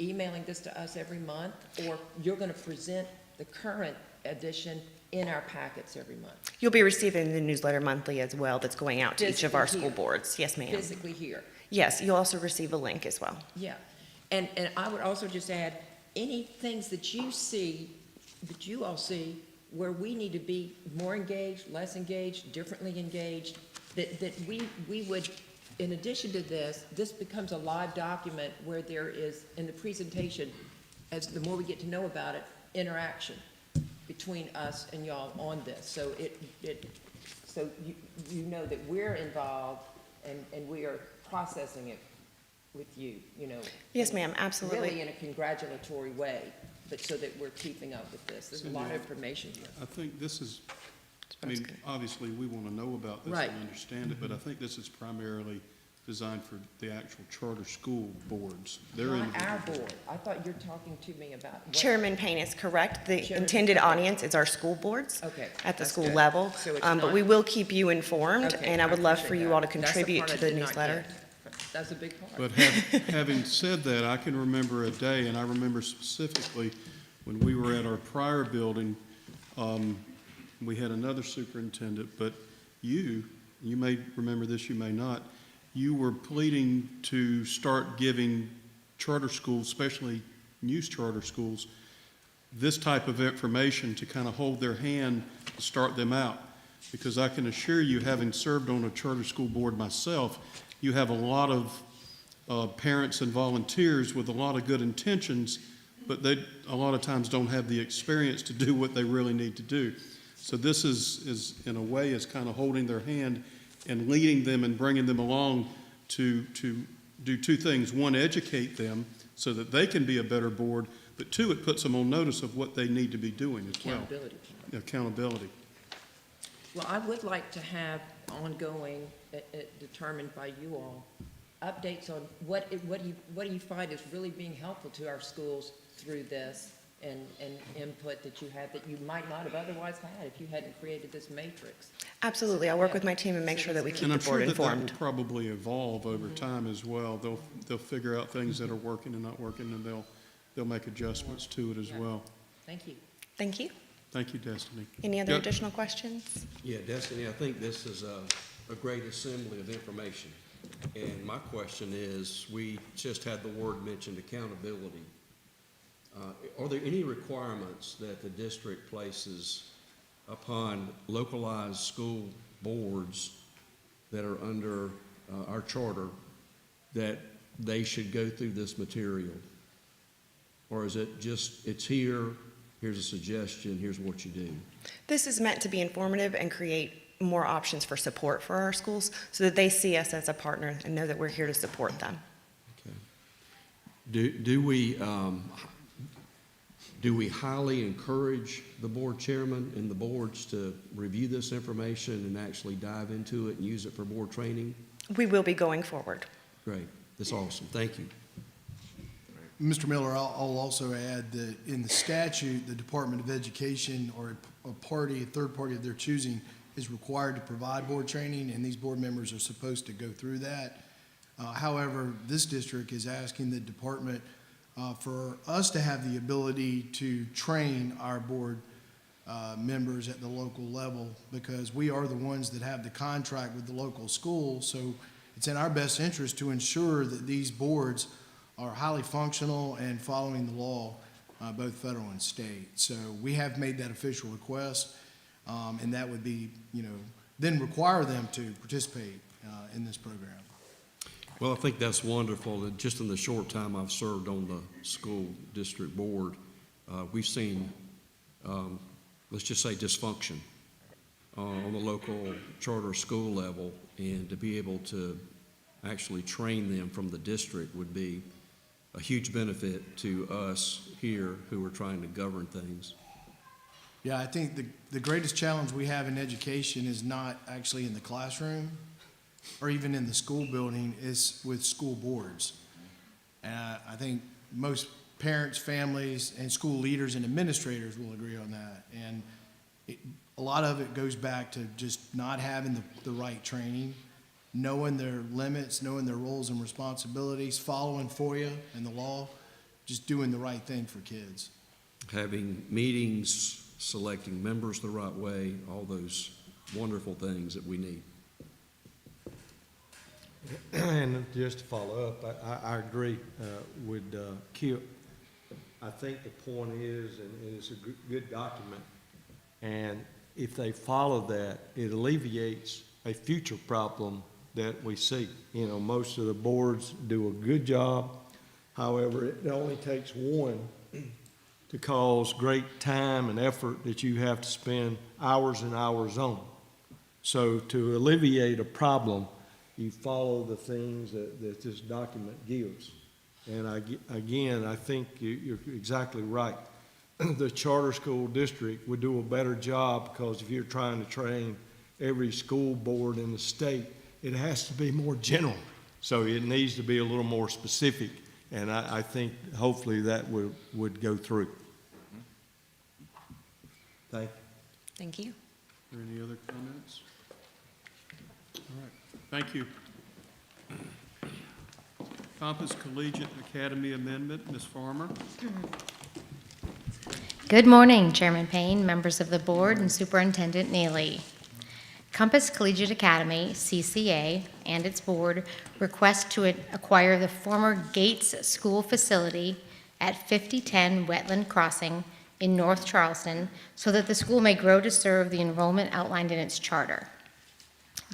emailing this to us every month, or you're going to present the current edition in our packets every month? You'll be receiving the newsletter monthly as well that's going out to each of our school boards. Yes, ma'am. Physically here? Yes, you'll also receive a link as well. Yeah, and I would also just add, any things that you see, that you all see, where we need to be more engaged, less engaged, differently engaged, that we would, in addition to this becomes a live document where there is, in the presentation, as the more we get to know about it, interaction between us and y'all on this. So so you know that we're involved and we are processing it with you, you know. Yes, ma'am, absolutely. Really in a congratulatory way, but so that we're keeping up with this. There's a lot of information here. I think this is, I mean, obviously, we want to know about this Right. and understand it, but I think this is primarily designed for the actual charter school boards. They're Not individual. our board. I thought you're talking to me about. what- Chairman Payne is correct. The Chairman- intended okay. audience is our school boards Okay, at the that's school good. level. So it's But not- we will keep you informed, Okay, and I would love for appreciate you all to that. That's the contribute part to I the did not newsletter. get. That's a big part. But having said that, I can remember a day, and I remember specifically when we were at our prior building, we had another superintendent, but you may remember this, you may not, you were pleading to start giving charter schools, especially news charter schools, this type of information to kind of hold their hand to start them out. Because I can assure you, having served on a charter school board myself, you have a lot of parents and volunteers with a lot of good intentions, but they a lot of times don't have the experience to do what they really need to do. So this is in a way, is kind of holding their hand and leading them and bringing them along to do two things. One, educate them so that they can be a better board, but two, it puts them on notice of what they need to be doing as well. Accountability. Accountability. Well, I would like to have ongoing, determined by you all, updates on what do you find is really being helpful to our schools through this, and input that you have that you might not have otherwise had if you hadn't created this matrix. Absolutely. I'll work with my team and make sure that we keep And the I'm sure board that that informed. will probably evolve over time as well. They'll figure out things that are working and not working, and they'll make adjustments to it as well. Thank you. Thank you. Thank you, Destiny. Any other Yep. additional questions? Yeah, Destiny, I think this is a great assembly of information. And my question is, we just had the word mentioned, accountability. Are there any requirements that the district places upon localized school boards that are under our charter that they should go through this material? Or is it just, it's here, here's a suggestion, here's what you do? This is meant to be informative and create more options for support for our schools so that they see us as a partner and know that we're here to support them. Okay. Do we highly encourage the board chairman and the boards to review this information and actually dive into it and use it for board training? We will be going forward. Great. That's awesome. Thank you. Mr. Miller, I'll also add that in the statute, the Department of Education or a third party of their choosing is required to provide board training, and these board members are supposed to go through that. However, this district is asking the department for us to have the ability to train our board members at the local level, because we are the ones that have the contract with the local school. So it's in our best interest to ensure that these boards are highly functional and following the law, both federal and state. So we have made that official request, and that would be, then require them to participate in this program. Well, I think that's wonderful. That just in the short time I've served on the school district board, we've seen, let's just say, dysfunction on the local charter school level, and to be able to actually train them from the district would be a huge benefit to us here who are trying to govern things. Yeah, I think the greatest challenge we have in education is not actually in the classroom or even in the school building, is with school boards. And I think most parents, families, and school leaders and administrators will agree on that. And a lot of it goes back to just not having the right training, knowing their limits, knowing their roles and responsibilities, following FOIA and the law, just doing the right thing for kids. Having meetings, selecting members the right way, all those wonderful things that we need. And just to follow up, I agree with Kip. I think the point is, and it's a good document, and if they follow that, it alleviates a future problem that we see. Most of the boards do a good job. However, it only takes one to cause great time and effort that you have to spend hours and hours on. So to alleviate a problem, you follow the things that this document gives. And I think you're exactly right. The charter school district would do a better job, because if you're trying to train every school board in the state, it has to be more general. So it needs to be a little more specific. And I think hopefully that would go through. Thank you. Thank you. Are there any other comments? All right, thank you. Compass Collegiate Academy Amendment, Ms. Farmer. Good morning, Chairman Payne, members of the board, and Superintendent Neely. Compass Collegiate Academy, CCA, and its board request to acquire the former Gates School facility at 5010 Wetland Crossing in North Charleston so that the school may grow to serve the enrollment outlined in its charter.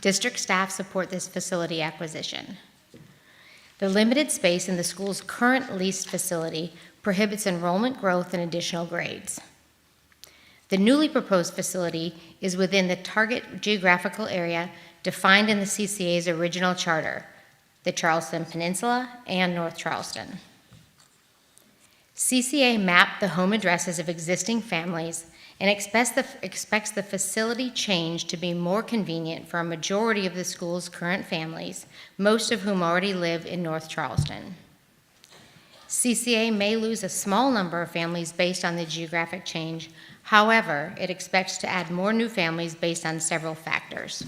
District staff support this facility acquisition. The limited space in the school's current leased facility prohibits enrollment growth and additional grades. The newly proposed facility is within the target geographical area defined in the CCA's original charter, the Charleston Peninsula and North Charleston. CCA mapped the home addresses of existing families and expects the facility change to be more convenient for a majority of the school's current families, most of whom already live in North Charleston. CCA may lose a small number of families based on the geographic change. However, it expects to add more new families based on several factors.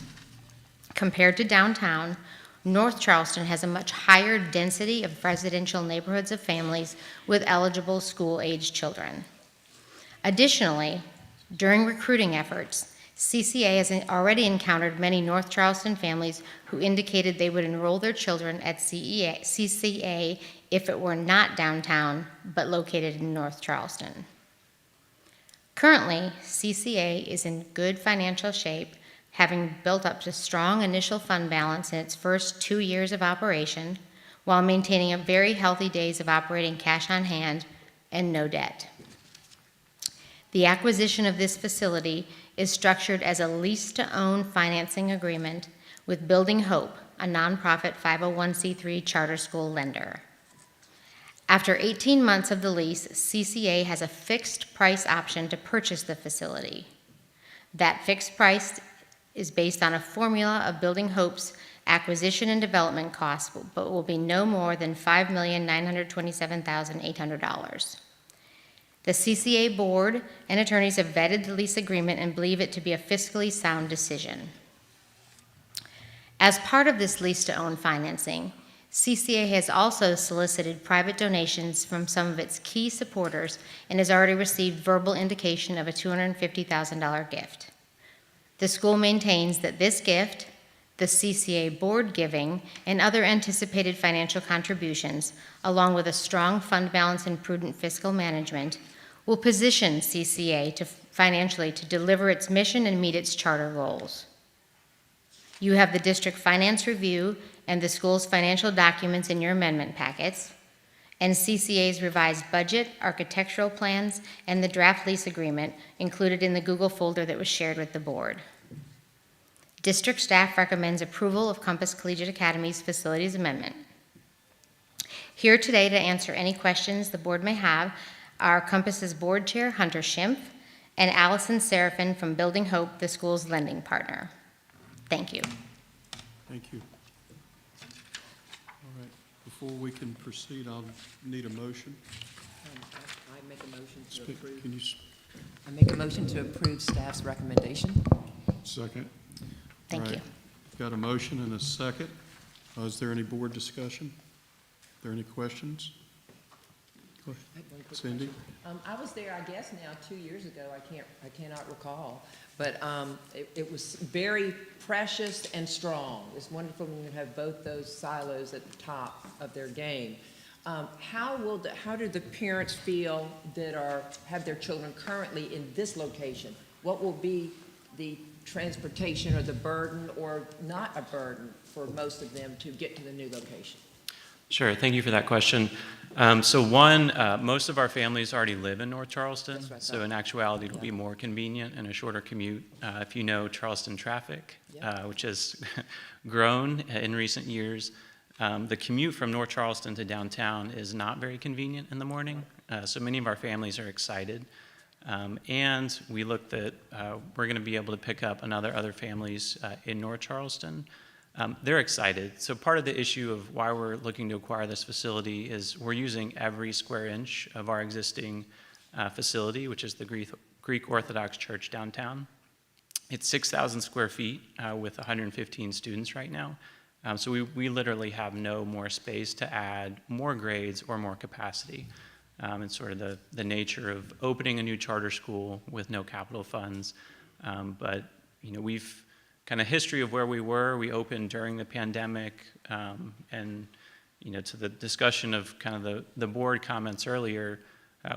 Compared to downtown, North Charleston has a much higher density of residential neighborhoods of families with eligible school-age children. Additionally, during recruiting efforts, CCA has already encountered many North Charleston families who indicated they would enroll their children at CCA if it were not downtown, but located in North Charleston. Currently, CCA is in good financial shape, having built up to strong initial fund balance in its first 2 years of operation, while maintaining a very healthy days of operating cash on hand and no debt. The acquisition of this facility is structured as a lease-to-own financing agreement with Building Hope, a nonprofit 501c3 charter school lender. After 18 months of the lease, CCA has a fixed price option to purchase the facility. That fixed price is based on a formula of Building Hope's acquisition and development costs, but will be no more than $5,927,800. The CCA board and attorneys have vetted the lease agreement and believe it to be a fiscally sound decision. As part of this lease-to-own financing, CCA has also solicited private donations from some of its key supporters and has already received verbal indication of a $250,000 gift. The school maintains that this gift, the CCA board giving, and other anticipated financial contributions, along with a strong fund balance and prudent fiscal management, will position CCA financially to deliver its mission and meet its charter goals. You have the district finance review and the school's financial documents in your amendment packets, and CCA's revised budget, architectural plans, and the draft lease agreement included in the Google folder that was shared with the board. District staff recommends approval of Compass Collegiate Academy's facilities amendment. Here today to answer any questions the board may have are Compass's board chair, Hunter Schimpf, and Allison Seraphin from Building Hope, the school's lending partner. Thank you. Thank you. All right, before we can proceed, I'll need a motion. I make a motion to Speak- approve. Can you, I make a motion to approve staff's recommendation. second? Thank All you. right. Got a motion and a second. Is there any board discussion? Are there any questions? Go ahead. I have one quick Cindy? question. I was there, I guess now, 2 years ago, I cannot recall, but it was very precious and strong. It's wonderful when you have both those silos at the top of their game. How do the parents feel that have their children currently in this location? What will be the transportation or the burden or not a burden for most of them to get to the new location? Sure, thank you for that question. Most of our families already live in North Charleston, That's what I so thought. in actuality, it'll be more convenient and a shorter commute. If you know Charleston traffic, Yeah. which has grown in recent years, the commute from North Charleston to downtown is not very convenient in the morning, so many of our families are excited. And we looked at, we're going to be able to pick up other families in North Charleston. They're excited. So part of the issue of why we're looking to acquire this facility is we're using every square inch of our existing facility, which is the Greek Orthodox Church downtown. It's 6,000 square feet with 115 students right now. So we literally have no more space to add more grades or more capacity. It's sort of the nature of opening a new charter school with no capital funds. But we've kind of history of where we were. We opened during the pandemic, and to the discussion of kind of the board comments earlier,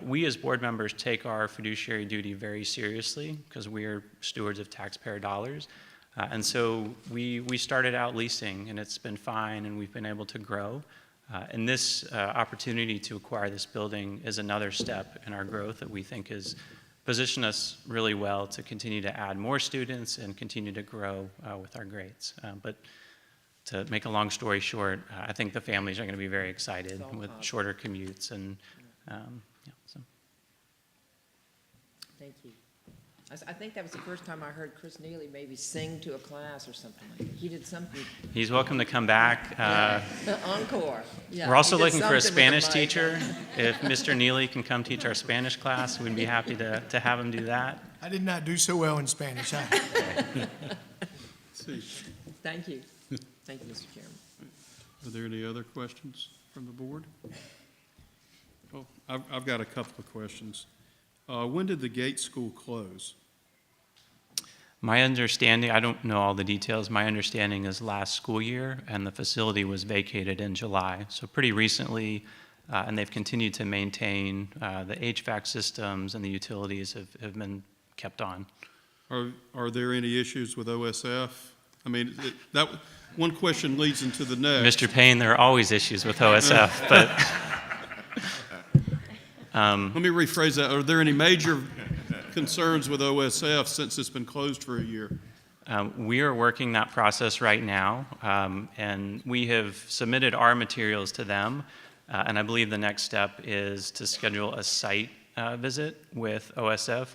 we as board members take our fiduciary duty very seriously because we are stewards of taxpayer dollars. And so we started out leasing, and it's been fine, and we've been able to grow. And this opportunity to acquire this building is another step in our growth that we think is position us really well to continue to add more students and continue to grow with our grades. But to make a long story short, I think the families are going to be very excited with shorter commutes and Yeah, so. Thank you. I think that was the first time I heard Chris Neely maybe sing to a class or something like that. He did something. He's welcome to come back. Encore. Yeah, We're also he did looking for a something with the Spanish mic. teacher. If Mr. Neely can come teach our Spanish class, we'd be happy to have him do that. I did not do so well in Spanish. Thank you. Thank you, Mr. Chairman. Are there any other questions from the board? Oh, I've got a couple of questions. When did the Gates School close? My understanding, I don't know all the details, my understanding is last school year, and the facility was vacated in July. So pretty recently, and they've continued to maintain the HVAC systems, and the utilities have been kept on. Are there any issues with OSF? I mean, that one question leads into the next. Mr. Payne, there are always issues with OSF, but let me rephrase that. Are there any major concerns with OSF since it's been closed for a year? we are working that process right now, and we have submitted our materials to them, and I believe the next step is to schedule a site visit with OSF.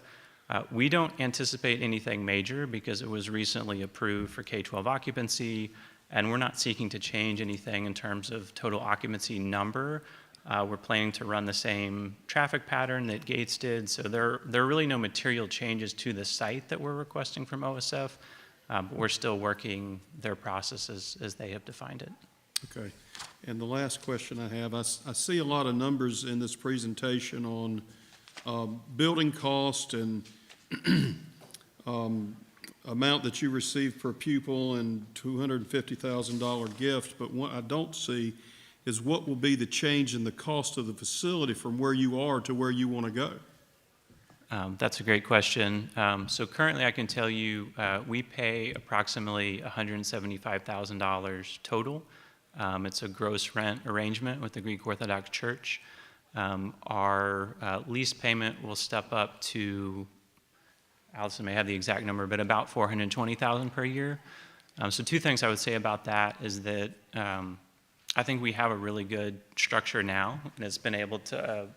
We don't anticipate anything major because it was recently approved for K-12 occupancy, and we're not seeking to change anything in terms of total occupancy number. We're planning to run the same traffic pattern that Gates did, so there are really no material changes to the site that we're requesting from OSF, but we're still working their processes as they have defined it. Okay. And the last question I have, I see a lot of numbers in this presentation on building cost and amount that you receive per pupil and $250,000 gift, but what I don't see is what will be the change in the cost of the facility from where you are to where you want to go? That's a great question. So currently I can tell you we pay approximately $175,000 total. It's a gross rent arrangement with the Greek Orthodox Church. Our lease payment will step up to, Allison may have the exact number, but about $420,000 per year. So two things I would say about that is that I think we have a really good structure now, and it's been able to,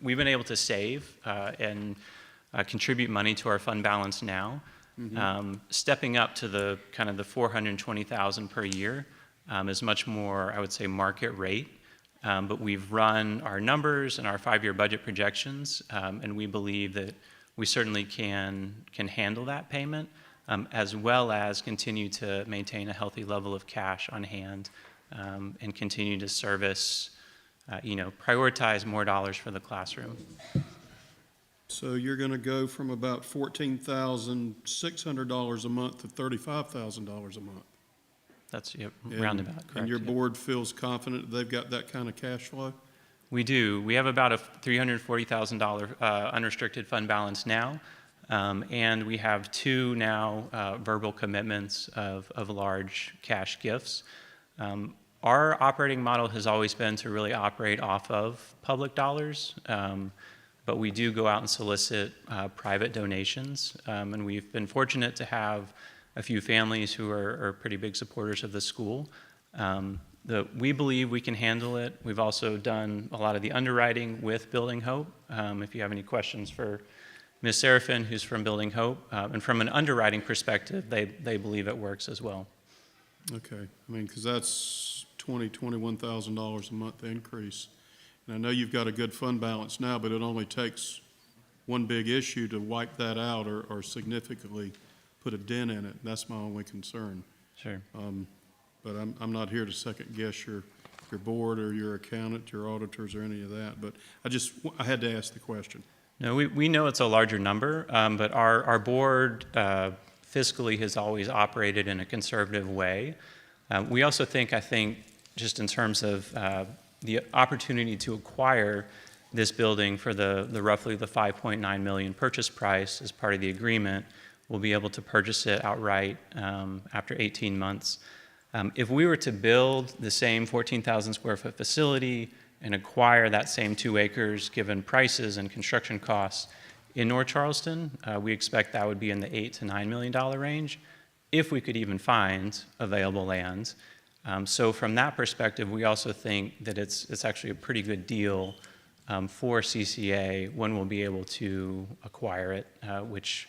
we've been able to save and contribute money to our fund balance now. Mm-hmm. Stepping up to the kind of the $420,000 per year is much more, I would say, market rate. But we've run our numbers and our 5-year budget projections, and we believe that we certainly can handle that payment, as well as continue to maintain a healthy level of cash on hand, and continue to service, prioritize more dollars for the classroom. So you're going to go from about $14,600 a month to $35,000 a month? That's roundabout, correct. And your board feels confident they've got that kind of cash flow? We do. We have about a $340,000 unrestricted fund balance now, and we have 2 now verbal commitments of large cash gifts. Our operating model has always been to really operate off of public dollars, but we do go out and solicit private donations, and we've been fortunate to have a few families who are pretty big supporters of the school. We believe we can handle it. We've also done a lot of the underwriting with Building Hope. If you have any questions for Ms. Serafin, who's from Building Hope, and from an underwriting perspective, they believe it works as well. Okay. I mean, because that's $21,000 a month increase. And I know you've got a good fund balance now, but it only takes one big issue to wipe that out or significantly put a dent in it. That's my only concern. Sure. But I'm not here to second guess your board or your accountant, your auditors, or any of that. But I had to ask the question. No, we know it's a larger number, but our board fiscally has always operated in a conservative way. We also think, just in terms of the opportunity to acquire this building for the roughly the $5.9 million purchase price as part of the agreement, we'll be able to purchase it outright after 18 months. If we were to build the same 14,000 square foot facility and acquire that same 2 acres, given prices and construction costs in North Charleston, we expect that would be in the $8 to $9 million range, if we could even find available land. So from that perspective, we also think that it's actually a pretty good deal for CCA when we'll be able to acquire it, which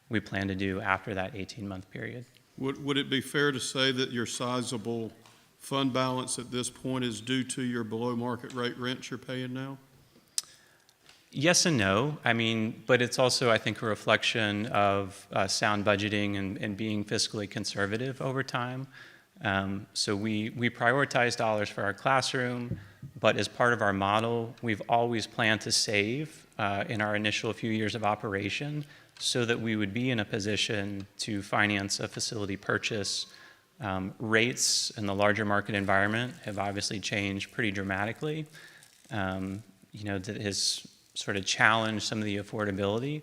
we plan to do after that 18-month period. Would it be fair to say that your sizable fund balance at this point is due to your below-market rate rents you're paying now? Yes and no. I mean, but it's also, I think, a reflection of sound budgeting and being fiscally conservative over time. So we prioritize dollars for our classroom, but as part of our model, we've always planned to save in our initial few years of operation so that we would be in a position to finance a facility purchase. Rates in the larger market environment have obviously changed pretty dramatically. That has sort of challenged some of the affordability,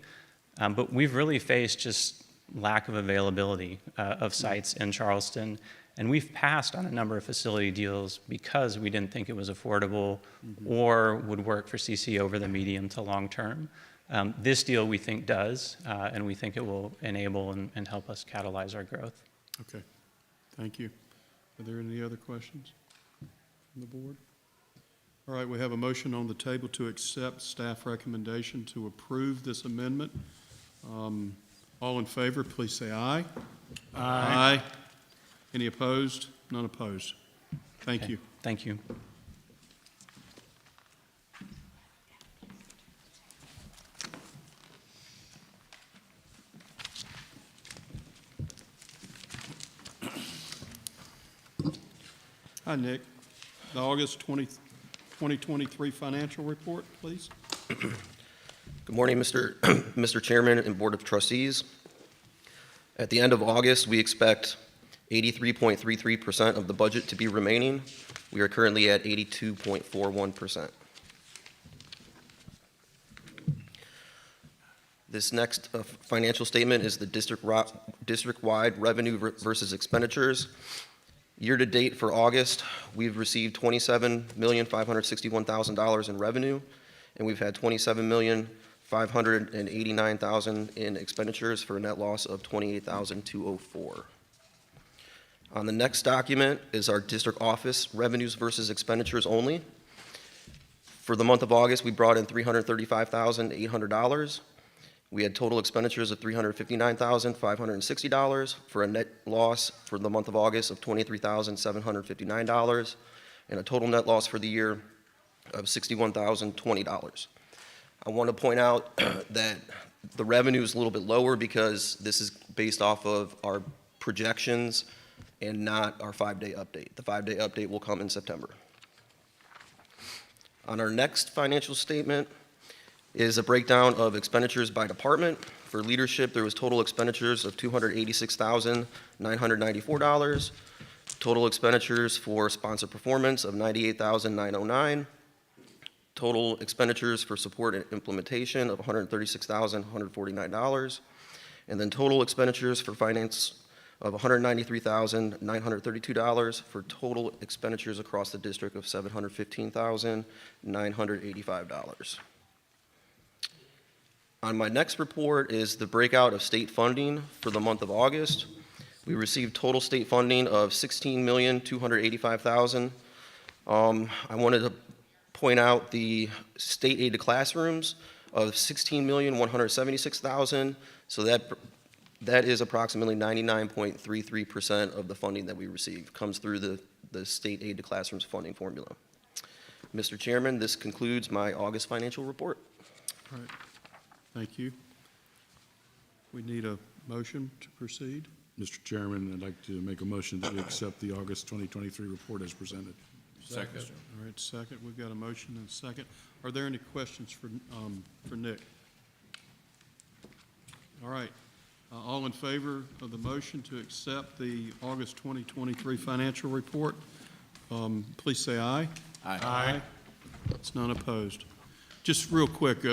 but we've really faced just lack of availability of sites in Charleston, and we've passed on a number of facility deals because we didn't think it was affordable or would work for CC over the medium to long term. This deal we think does, and we think it will enable and help us catalyze our growth. Okay, thank you. Are there any other questions from the board? All right, we have a motion on the table to accept staff recommendation to approve this amendment. All in favor, please say aye. Aye. Any opposed? None opposed. Thank you. Thank you. Hi, Nick. The August 2023 financial report, please. Good morning, Mr. Chairman and Board of Trustees. At the end of August, we expect 83.33% of the budget to be remaining. We are currently at 82.41%. This next financial statement is the district-wide revenue versus expenditures. Year-to-date for August, we've received $27,561,000 in revenue, and we've had $27,589,000 in expenditures for a net loss of $28,204. On the next document is our district office revenues versus expenditures only. For the month of August, we brought in $335,800. We had total expenditures of $359,560 for a net loss for the month of August of $23,759 and a total net loss for the year of $61,020. I want to point out that the revenue is a little bit lower because this is based off of our projections and not our 5-day update. The 5-day update will come in September. On our next financial statement is a breakdown of expenditures by department. For leadership, there was total expenditures of $286,994. Total expenditures for sponsor performance of $98,909. Total expenditures for support and implementation of $136,149. And then total expenditures for finance of $193,932 for total expenditures across the district of $715,985. On my next report is the breakout of state funding for the month of August. We received total state funding of $16,285,000. I wanted to point out the state aid to classrooms of $16,176,000. So that is approximately 99.33% of the funding that we received comes through the state aid to classrooms funding formula. Mr. Chairman, this concludes my August financial report. All right. Thank you. We need a motion to proceed. Mr. Chairman, I'd like to make a motion that we accept the August 2023 report as presented. Second. All right, second. We've got a motion and a second. Are there any questions for Nick? All right. All in favor of the motion to accept the August 2023 financial report, please say aye. Aye. Aye. It's none opposed. Just real quick,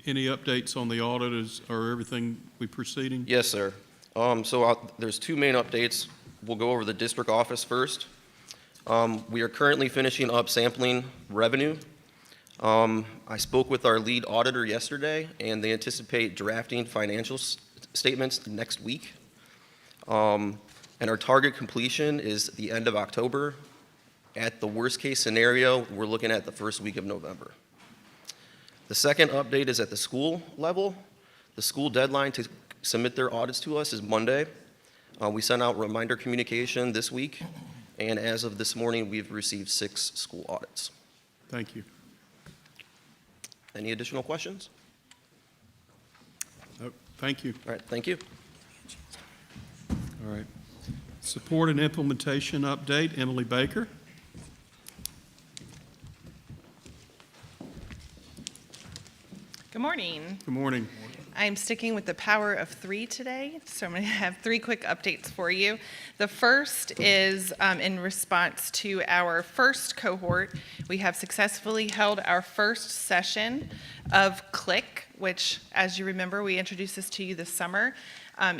any updates on the audit or everything we proceeding? Yes, sir. There's two main updates. We'll go over the district office first. We are currently finishing up sampling revenue. I spoke with our lead auditor yesterday, and they anticipate drafting financial statements next week. And our target completion is the end of October. At the worst-case scenario, we're looking at the first week of November. The second update is at the school level. The school deadline to submit their audits to us is Monday. We sent out reminder communication this week, and as of this morning, we've received 6 school audits. Thank you. Any additional questions? Oh, thank you. All right, thank you. All right. Support and implementation update, Emily Baker. Good morning. Good morning. I'm sticking with the power of 3 today, so I'm going to have 3 quick updates for you. The first is in response to our first cohort. We have successfully held our first session of CLIC, which, as you remember, we introduced this to you this summer,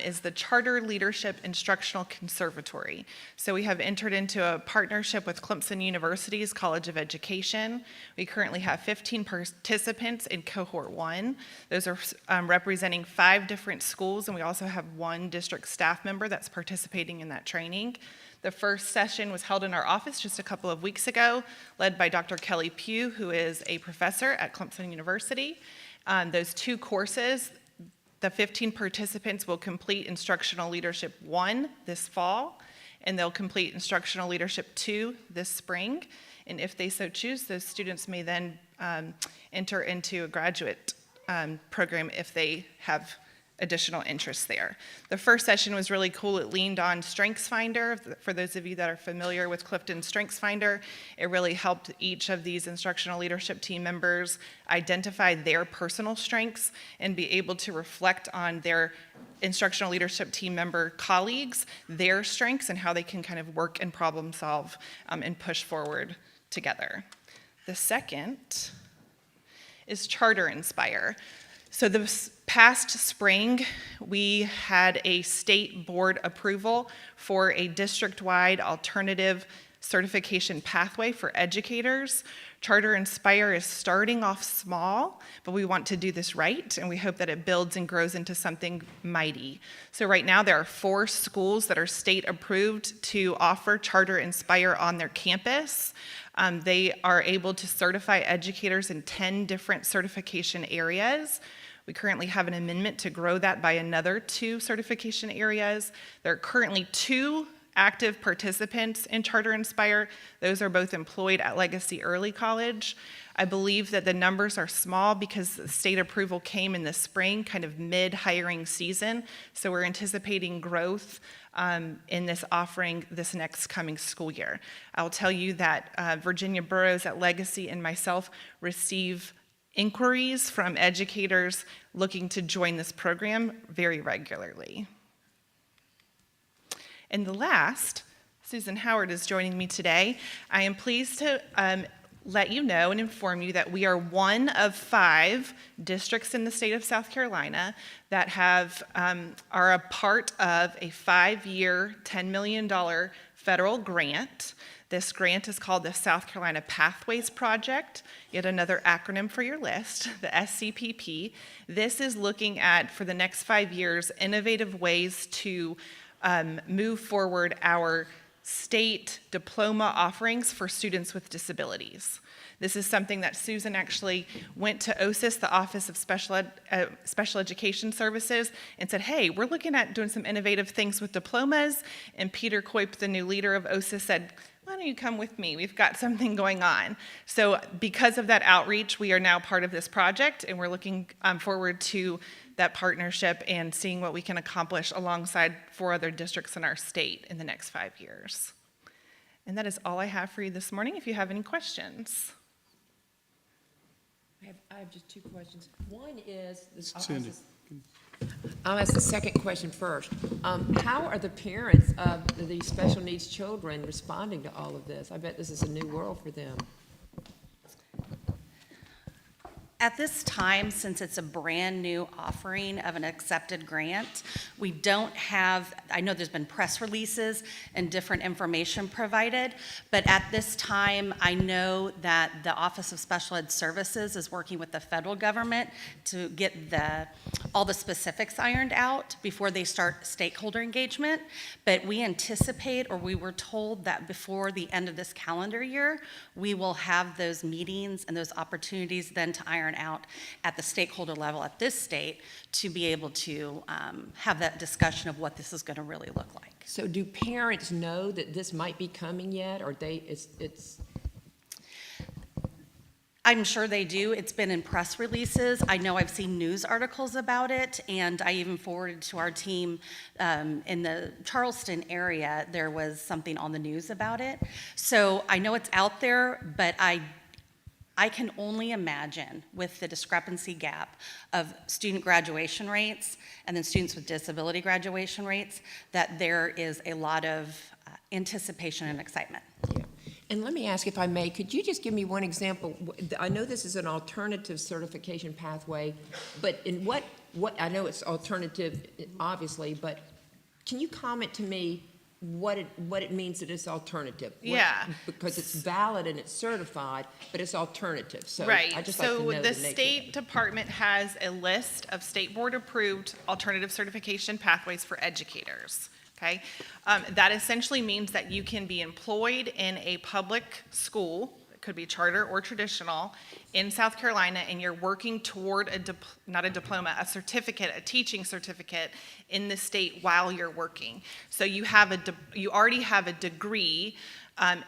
is the Charter Leadership Instructional Conservatory. So we have entered into a partnership with Clemson University's College of Education. We currently have 15 participants in cohort 1. Those are representing 5 different schools, and we also have 1 district staff member that's participating in that training. The first session was held in our office just a couple of weeks ago, led by Dr. Kelly Pugh, who is a professor at Clemson University. Those 2 courses, the 15 participants will complete Instructional Leadership 1 this fall, and they'll complete Instructional Leadership 2 this spring. And if they so choose, those students may then enter into a graduate program if they have additional interest there. The first session was really cool. It leaned on StrengthsFinder. For those of you that are familiar with Clifton StrengthsFinder, it really helped each of these instructional leadership team members identify their personal strengths and be able to reflect on their instructional leadership team member colleagues, their strengths, and how they can kind of work and problem solve and push forward together. The second is Charter Inspire. So this past spring, we had a state board approval for a district-wide alternative certification pathway for educators. Charter Inspire is starting off small, but we want to do this right, and we hope that it builds and grows into something mighty. So right now, there are 4 schools that are state approved to offer Charter Inspire on their campus. They are able to certify educators in 10 different certification areas. We currently have an amendment to grow that by another 2 certification areas. There are currently 2 active participants in Charter Inspire. Those are both employed at Legacy Early College. I believe that the numbers are small because the state approval came in the spring, kind of mid-hiring season. So we're anticipating growth in this offering this next coming school year. I'll tell you that Virginia Burroughs at Legacy and myself receive inquiries from educators looking to join this program very regularly. And the last, Susan Howard is joining me today. I am pleased to let you know and inform you that we are one of 5 districts in the state of South Carolina that are a part of a 5-year, $10 million federal grant. This grant is called the South Carolina Pathways Project, yet another acronym for your list, the SCPP. This is looking at, for the next 5 years, innovative ways to move forward our state diploma offerings for students with disabilities. This is something that Susan actually went to OSIS, the Office of Special Education Services, and said, hey, we're looking at doing some innovative things with diplomas. And Peter Koip, the new leader of OSIS, said, why don't you come with me? We've got something going on. So because of that outreach, we are now part of this project, and we're looking forward to that partnership and seeing what we can accomplish alongside 4 other districts in our state in the next 5 years. And that is all I have for you this morning. If you have any questions. I have just 2 questions. One is, Cindy. I'll ask the second question first. How are the parents of these special needs children responding to all of this? I bet this is a new world for them. At this time, since it's a brand-new offering of an accepted grant, we don't have, I know there's been press releases and different information provided, but at this time, I know that the Office of Special Ed Services is working with the federal government to get all the specifics ironed out before they start stakeholder engagement. But we anticipate, or we were told that before the end of this calendar year, we will have those meetings and those opportunities then to iron out at the stakeholder level at this state to be able to have that discussion of what this is going to really look like. So do parents know that this might be coming yet, or it's? I'm sure they do. It's been in press releases. I know I've seen news articles about it, and I even forwarded to our team in the Charleston area, there was something on the news about it. So I know it's out there, but I can only imagine with the discrepancy gap of student graduation rates and then students with disability graduation rates, that there is a lot of anticipation and excitement. Yeah. And let me ask, if I may, could you just give me one example? I know this is an alternative certification pathway, but in what I know it's alternative, obviously, but can you comment to me what it means that it's alternative? Yeah. Because it's valid and it's certified, but it's alternative. So Right. I'd just like to know the nature of State it. Department has a list of state board approved alternative certification pathways for educators. Okay, that essentially means that you can be employed in a public school, it could be charter or traditional, in South Carolina, and you're working toward not a diploma, a certificate, a teaching certificate in the state while you're working. So you already have a degree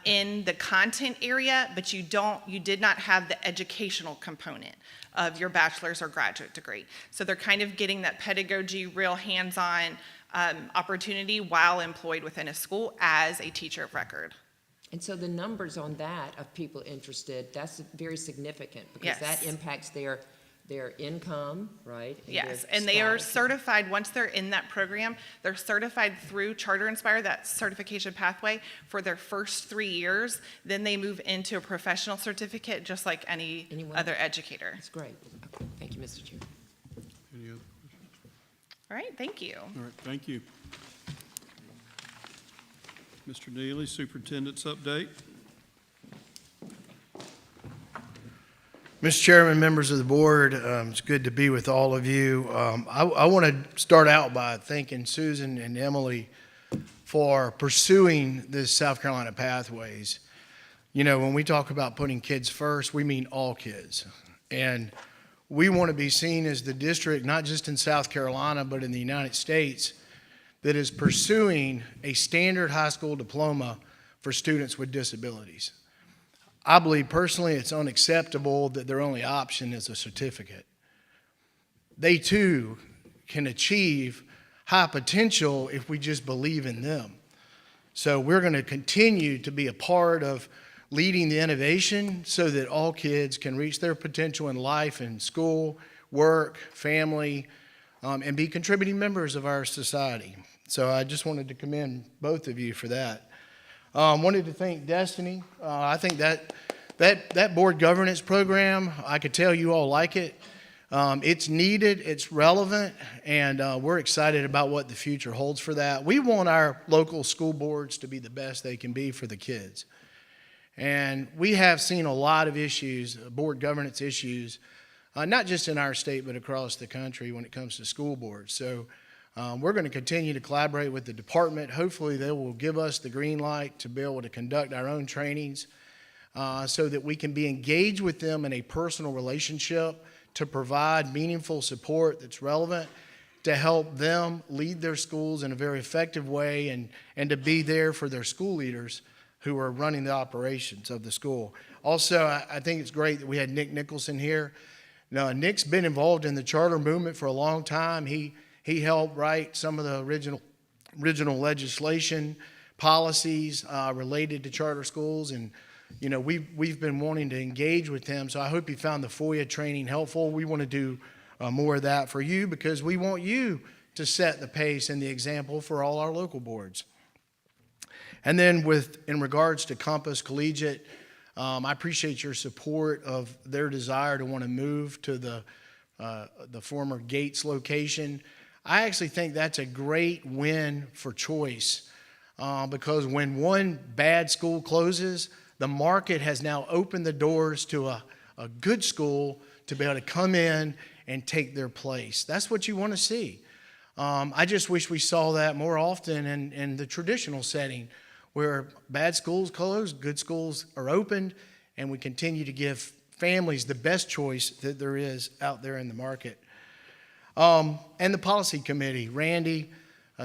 in the content area, but you did not have the educational component of your bachelor's or graduate degree. So they're kind of getting that pedagogy, real hands-on opportunity while employed within a school as a teacher of record. And so the numbers on that of people interested, that's very significant because Yes. that impacts their income, right? Yes, their and they are status. certified, once they're in that program, they're certified through Charter Inspire, that certification pathway, for their first 3 years. Then they move into a professional certificate, just like Anyone? other educator. That's great. Okay. Thank you, Mr. Chair. Any other? All right, thank you. All right, thank you. Mr. Neely, Superintendent's update. Mr. Chairman, members of the board, it's good to be with all of you. I want to start out by thanking Susan and Emily for pursuing this South Carolina Pathways. You know, when we talk about putting kids first, we mean all kids. And we want to be seen as the district, not just in South Carolina, but in the United States, that is pursuing a standard high school diploma for students with disabilities. I believe personally it's unacceptable that their only option is a certificate. They too can achieve high potential if we just believe in them. So we're going to continue to be a part of leading the innovation so that all kids can reach their potential in life and school, work, family, and be contributing members of our society. So I just wanted to commend both of you for that. Wanted to thank Destiny. I think that board governance program, I could tell you all like it. It's needed, it's relevant, and we're excited about what the future holds for that. We want our local school boards to be the best they can be for the kids. And we have seen a lot of issues, board governance issues, not just in our state, but across the country when it comes to school boards. So we're going to continue to collaborate with the department. Hopefully they will give us the green light to be able to conduct our own trainings so that we can be engaged with them in a personal relationship to provide meaningful support that's relevant, to help them lead their schools in a very effective way, and to be there for their school leaders who are running the operations of the school. Also, I think it's great that we had Nick Nicholson here. Now, Nick's been involved in the charter movement for a long time. He helped write some of the original legislation, policies related to charter schools, and you know, we've been wanting to engage with him, so I hope you found the FOIA training helpful. We want to do more of that for you because we want you to set the pace and the example for all our local boards. And then in regards to Compass Collegiate, I appreciate your support of their desire to want to move to the former Gates location. I actually think that's a great win for Choice because when one bad school closes, the market has now opened the doors to a good school to be able to come in and take their place. That's what you want to see. I just wish we saw that more often in the traditional setting where bad schools close, good schools are opened, and we continue to give families the best choice that there is out there in the market. And the policy committee, Randy,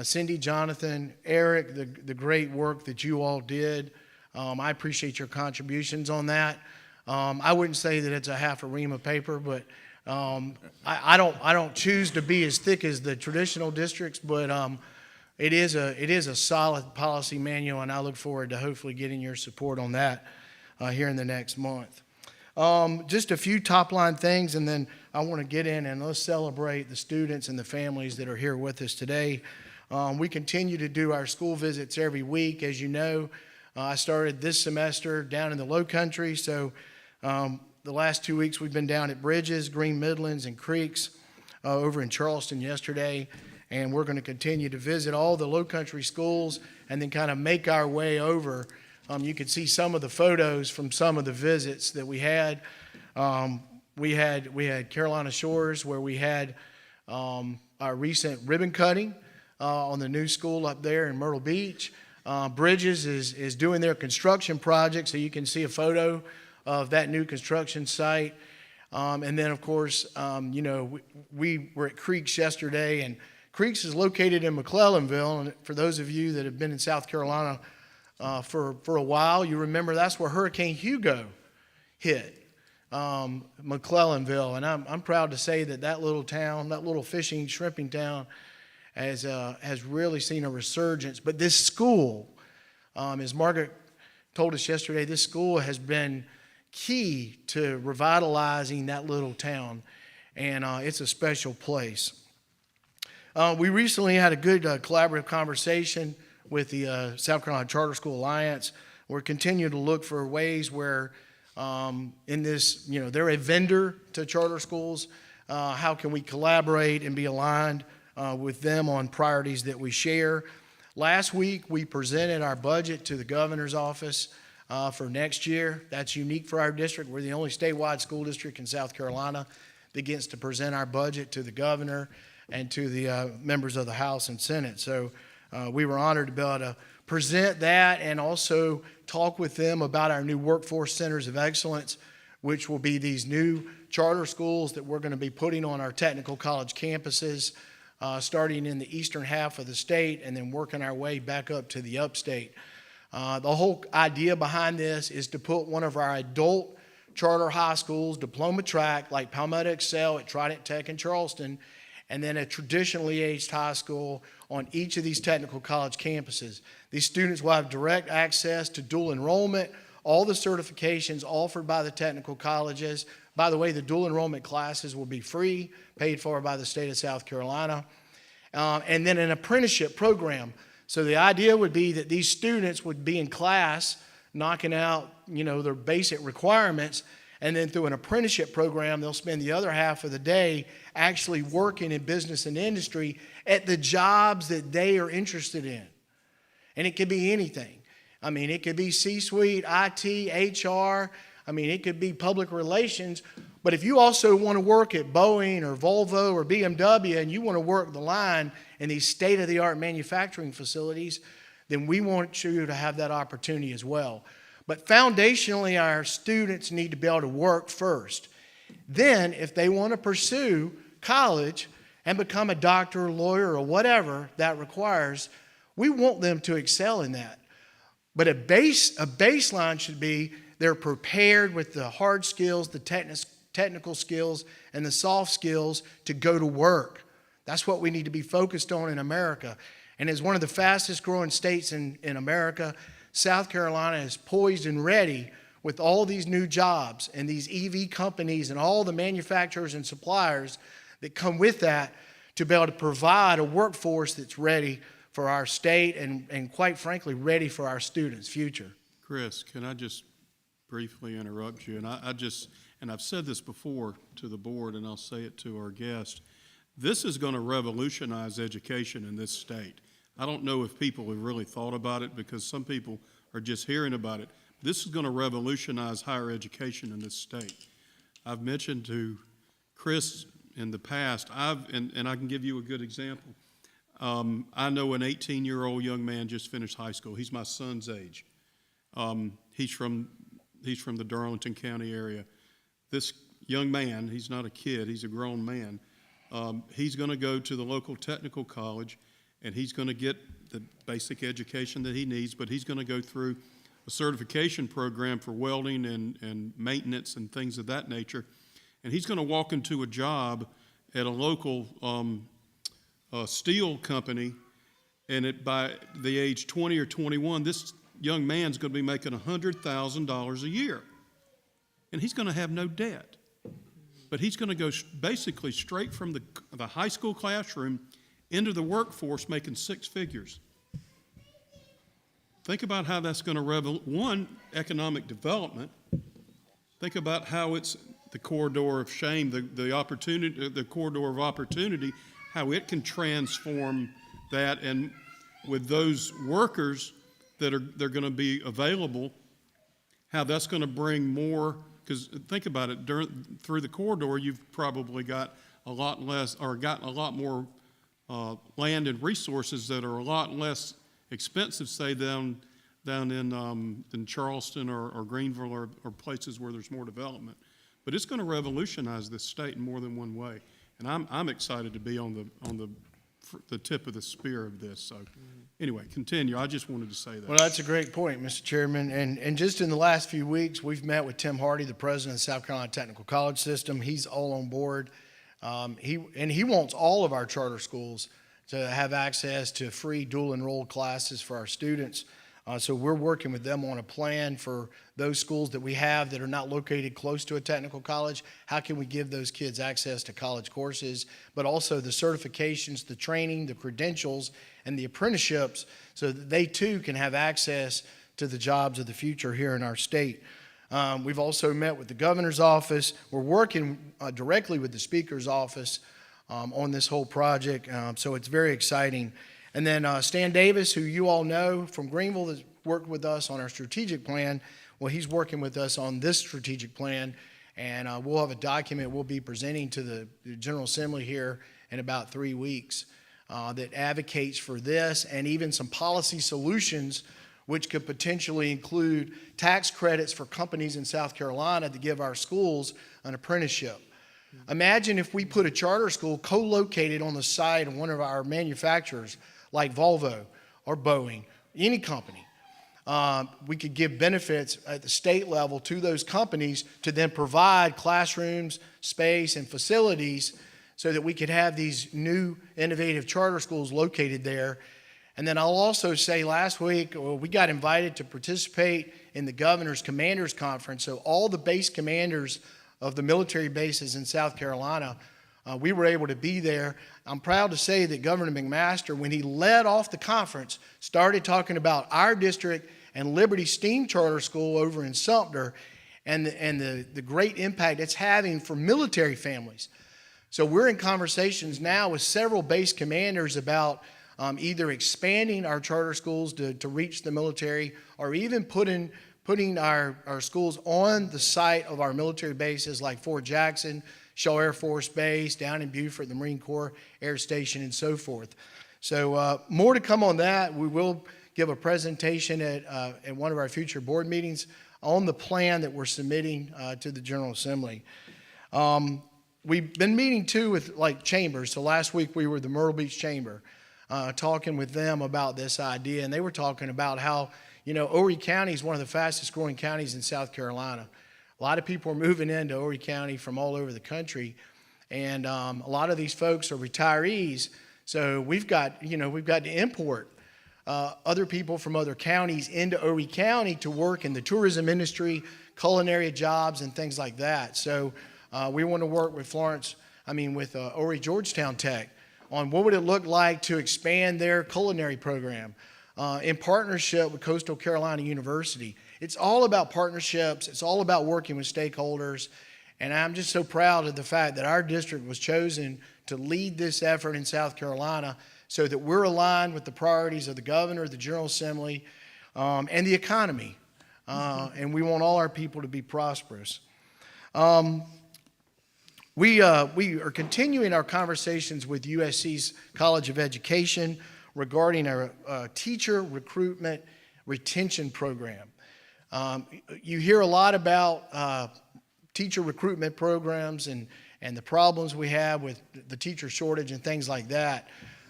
Cindy, Jonathan, Eric, the great work that you all did. I appreciate your contributions on that. I wouldn't say that it's a half a ream of paper, but I don't choose to be as thick as the traditional districts, but it is a solid policy manual, and I look forward to hopefully getting your support on that here in the next month. Just a few top line things, and then I want to get in and let's celebrate the students and the families that are here with us today. We continue to do our school visits every week. As you know, I started this semester down in the Low Country, so the last 2 weeks we've been down at Bridges, Green Midlands, and Creeks over in Charleston yesterday, and we're going to continue to visit all the Low Country schools and then kind of make our way over. You can see some of the photos from some of the visits that we had. We had Carolina Shores where we had our recent ribbon cutting on the new school up there in Myrtle Beach. Bridges is doing their construction project, so you can see a photo of that new construction site. And then, of course, we were at Creeks yesterday, and Creeks is located in McClellanville. And for those of you that have been in South Carolina for a while, you remember that's where Hurricane Hugo hit, McClellanville. And I'm proud to say that little town, that little fishing, shrimping town, has really seen a resurgence. But this school, as Margaret told us yesterday, this school has been key to revitalizing that little town, and it's a special place. We recently had a good collaborative conversation with the South Carolina Charter School Alliance. We're continuing to look for ways where in this, they're a vendor to charter schools. How can we collaborate and be aligned with them on priorities that we share? Last week, we presented our budget to the governor's office for next year. That's unique for our district. We're the only statewide school district in South Carolina that gets to present our budget to the governor and to the members of the House and Senate. So we were honored to be able to present that and also talk with them about our new workforce centers of excellence, which will be these new charter schools that we're going to be putting on our technical college campuses, starting in the eastern half of the state and then working our way back up to the upstate. The whole idea behind this is to put one of our adult charter high schools, diploma track, like Palmetto Excel at Trident Tech in Charleston, and then a traditionally aged high school on each of these technical college campuses. These students will have direct access to dual enrollment, all the certifications offered by the technical colleges. By the way, the dual enrollment classes will be free, paid for by the state of South Carolina. And then an apprenticeship program. So the idea would be that these students would be in class knocking out, their basic requirements, and then through an apprenticeship program, they'll spend the other half of the day actually working in business and industry at the jobs that they are interested in. And it could be anything. It could be C-suite, IT, HR. It could be public relations. But if you also want to work at Boeing or Volvo or BMW and you want to work the line in these state-of-the-art manufacturing facilities, then we want you to have that opportunity as well. But foundationally, our students need to be able to work first. Then, if they want to pursue college and become a doctor, lawyer, or whatever that requires, we want them to excel in that. But a baseline should be they're prepared with the hard skills, the technical skills, and the soft skills to go to work. That's what we need to be focused on in America. And as one of the fastest growing states in America, South Carolina is poised and ready with all these new jobs and these EV companies and all the manufacturers and suppliers that come with that to be able to provide a workforce that's ready for our state and quite frankly, ready for our students' future. Chris, can I just briefly interrupt you, and I just, and I've said this before to the board, and I'll say it to our guest, this is going to revolutionize education in this state. I don't know if people have really thought about it, because some people are just hearing about it. This is going to revolutionize higher education in this state. I've mentioned to Chris in the past, and I can give you a good example. I know an 18-year-old young man just finished high school. He's my son's age. He's from the Darlington County area. This young man, he's not a kid, he's a grown man. He's going to go to the local technical college, and he's going to get the basic education that he needs, but he's going to go through a certification program for welding and maintenance and things of that nature. And he's going to walk into a job at a local steel company, and by the age 20 or 21, this young man's going to be making $100,000 a year. And he's going to have no debt. But he's going to go basically straight from the high school classroom into the workforce making six figures. Think about how that's going to economic development. Think about how it's the corridor of shame, the opportunity, the corridor of opportunity, how it can transform that, and with those workers that they're going to be available, how that's going to bring more. Because think about it, through the corridor, you've probably got a lot less, or gotten a lot more land and resources that are a lot less expensive, say down in Charleston or Greenville or places where there's more development. But it's going to revolutionize this state in more than one way, and I'm excited to be on the tip of the spear of this. So, anyway, continue. I just wanted to say that. Well, that's a great point, Mr. Chairman. And just in the last few weeks, we've met with Tim Hardy, the president of the South Carolina Technical College System. He's all on board. He wants all of our charter schools to have access to free dual enrolled classes for our students. So we're working with them on a plan for those schools that we have that are not located close to a technical college. How can we give those kids access to college courses, but also the certifications, the training, the credentials, and the apprenticeships, so that they too can have access to the jobs of the future here in our state. We've also met with the governor's office. We're working directly with the speaker's office on this whole project, so it's very exciting. And then Stan Davis, who you all know from Greenville, has worked with us on our strategic plan. Well, he's working with us on this strategic plan, and we'll have a document we'll be presenting to the General Assembly here in about 3 weeks that advocates for this, and even some policy solutions which could potentially include tax credits for companies in South Carolina to give our schools an apprenticeship. Imagine if we put a charter school co-located on the site of one of our manufacturers, like Volvo or Boeing, any company. We could give benefits at the state level to those companies to then provide classrooms, space, and facilities so that we could have these new innovative charter schools located there. And then I'll also say last week, we got invited to participate in the Governor's Commanders Conference. So all the base commanders of the military bases in South Carolina, we were able to be there. I'm proud to say that Governor McMaster, when he led off the conference, started talking about our district and Liberty Steam Charter School over in Sumter and the great impact it's having for military families. So we're in conversations now with several base commanders about either expanding our charter schools to reach the military, or even putting our schools on the site of our military bases like Fort Jackson, Shaw Air Force Base, down in Beaufort, the Marine Corps Air Station, and so forth. So more to come on that. We will give a presentation at one of our future board meetings on the plan that we're submitting to the General Assembly. We've been meeting too with like chambers. So last week we were the Myrtle Beach Chamber talking with them about this idea, and they were talking about how, Horry County is one of the fastest growing counties in South Carolina. A lot of people are moving into Horry County from all over the country, and a lot of these folks are retirees. So we've got to import other people from other counties into Horry County to work in the tourism industry, culinary jobs, and things like that. So we want to work with Horry Georgetown Tech on what would it look like to expand their culinary program. in partnership with Coastal Carolina University. It's all about partnerships. It's all about working with stakeholders. And I'm just so proud of the fact that our district was chosen to lead this effort in South Carolina so that we're aligned with the priorities of the governor, the General Assembly, and the economy. And we want all our people to be prosperous. We are continuing our conversations with USC's College of Education regarding our teacher recruitment retention program. You hear a lot about teacher recruitment programs and the problems we have with the teacher shortage and things like that.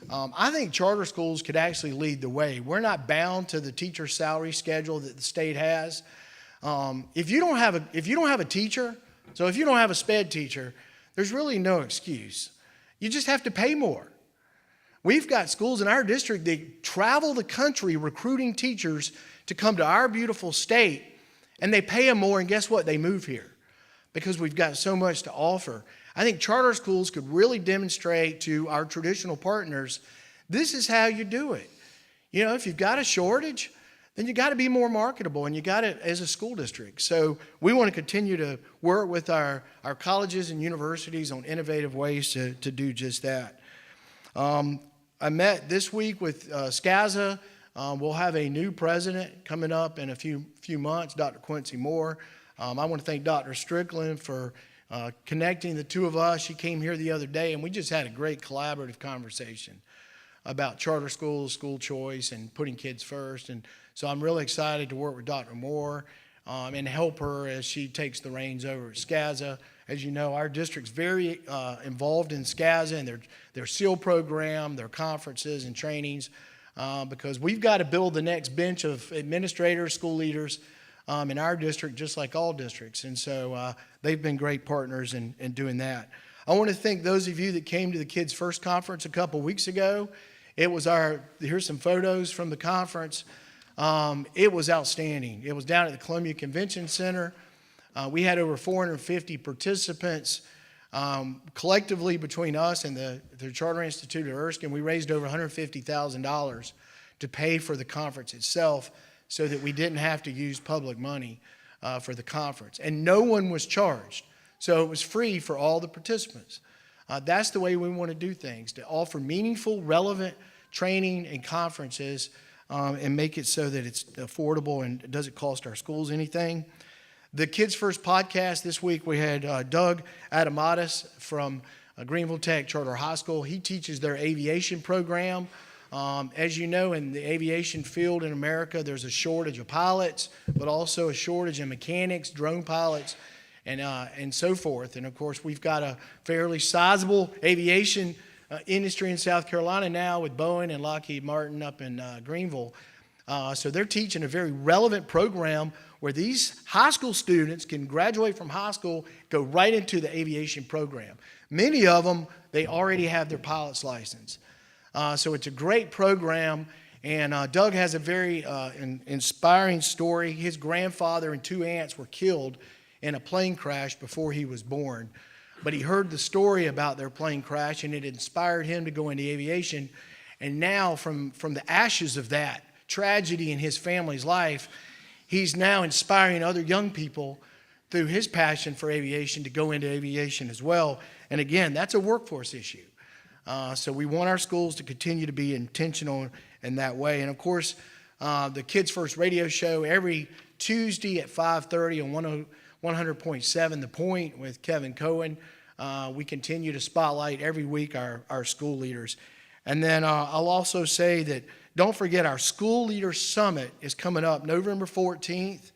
I think charter schools could actually lead the way. We're not bound to the teacher salary schedule that the state has. If you don't have a teacher, so if you don't have a SPED teacher, there's really no excuse. You just have to pay more. We've got schools in our district that travel the country recruiting teachers to come to our beautiful state, and they pay them more, and guess what? They move here because we've got so much to offer. I think charter schools could really demonstrate to our traditional partners, this is how you do it. You know, if you've got a shortage, then you got to be more marketable, and you got it as a school district. So we want to continue to work with our colleges and universities on innovative ways to do just that. I met this week with SCASA. We'll have a new president coming up in a few months, Dr. Quincy Moore. I want to thank Dr. Strickland for connecting the two of us. She came here the other day, and we just had a great collaborative conversation about charter schools, school choice, and putting kids first. And so I'm really excited to work with Dr. Moore and help her as she takes the reins over at SCASA. As you know, our district's very involved in SCASA and their SEAL program, their conferences and trainings, because we've got to build the next bench of administrators, school leaders in our district, just like all districts. And so they've been great partners in doing that. I want to thank those of you that came to the Kids First Conference a couple weeks ago. Here's some photos from the conference. It was outstanding. It was down at the Columbia Convention Center. We had over 450 participants. Collectively, between us and the Charter Institute of Erskine, we raised over $150,000 to pay for the conference itself so that we didn't have to use public money for the conference. And no one was charged. So it was free for all the participants. That's the way we want to do things, to offer meaningful, relevant training and conferences and make it so that it's affordable and it doesn't cost our schools anything. The Kids First podcast this week, we had Doug Adamatis from Greenville Tech Charter High School. He teaches their aviation program. As you know, in the aviation field in America, there's a shortage of pilots, but also a shortage of mechanics, drone pilots, and so forth. And of course, we've got a fairly sizable aviation industry in South Carolina now with Boeing and Lockheed Martin up in Greenville. So they're teaching a very relevant program where these high school students can graduate from high school, go right into the aviation program. Many of them, they already have their pilot's license. So it's a great program, and Doug has a very inspiring story. His grandfather and two aunts were killed in a plane crash before he was born. But he heard the story about their plane crash, and it inspired him to go into aviation. And now, from the ashes of that tragedy in his family's life, he's now inspiring other young people through his passion for aviation to go into aviation as well. And again, that's a workforce issue. So we want our schools to continue to be intentional in that way. And of course, the Kids First radio show every Tuesday at 5:30 on 100.7 The Point with Kevin Cohen. We continue to spotlight every week our school leaders. And then I'll also say that don't forget our School Leaders Summit is coming up November 14th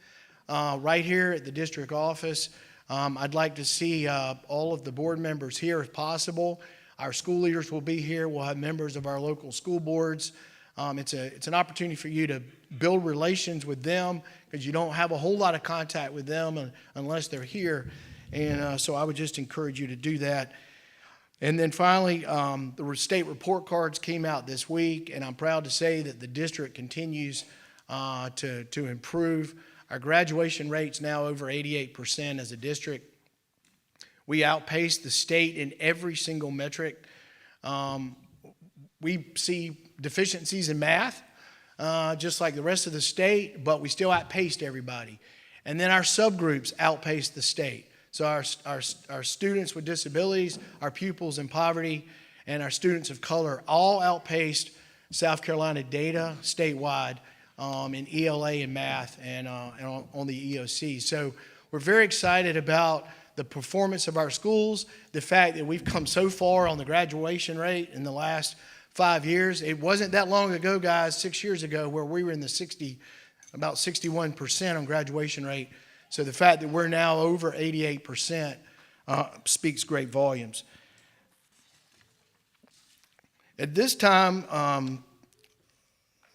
right here at the district office. I'd like to see all of the board members here if possible. Our school leaders will be here. We'll have members of our local school boards. It's an opportunity for you to build relations with them because you don't have a whole lot of contact with them unless they're here. And so I would just encourage you to do that. And then finally, the state report cards came out this week, and I'm proud to say that the district continues to improve. Our graduation rate's now over 88% as a district. We outpace the state in every single metric. We see deficiencies in math. just like the rest of the state, but we still outpaced everybody. And then our subgroups outpaced the state. So our students with disabilities, our pupils in poverty, and our students of color all outpaced South Carolina data statewide in ELA and math and on the EOC. So we're very excited about the performance of our schools, the fact that we've come so far on the graduation rate in the last 5 years. It wasn't that long ago, guys, 6 years ago, where we were in the about 61% on graduation rate. So the fact that we're now over 88% speaks great volumes. At this time,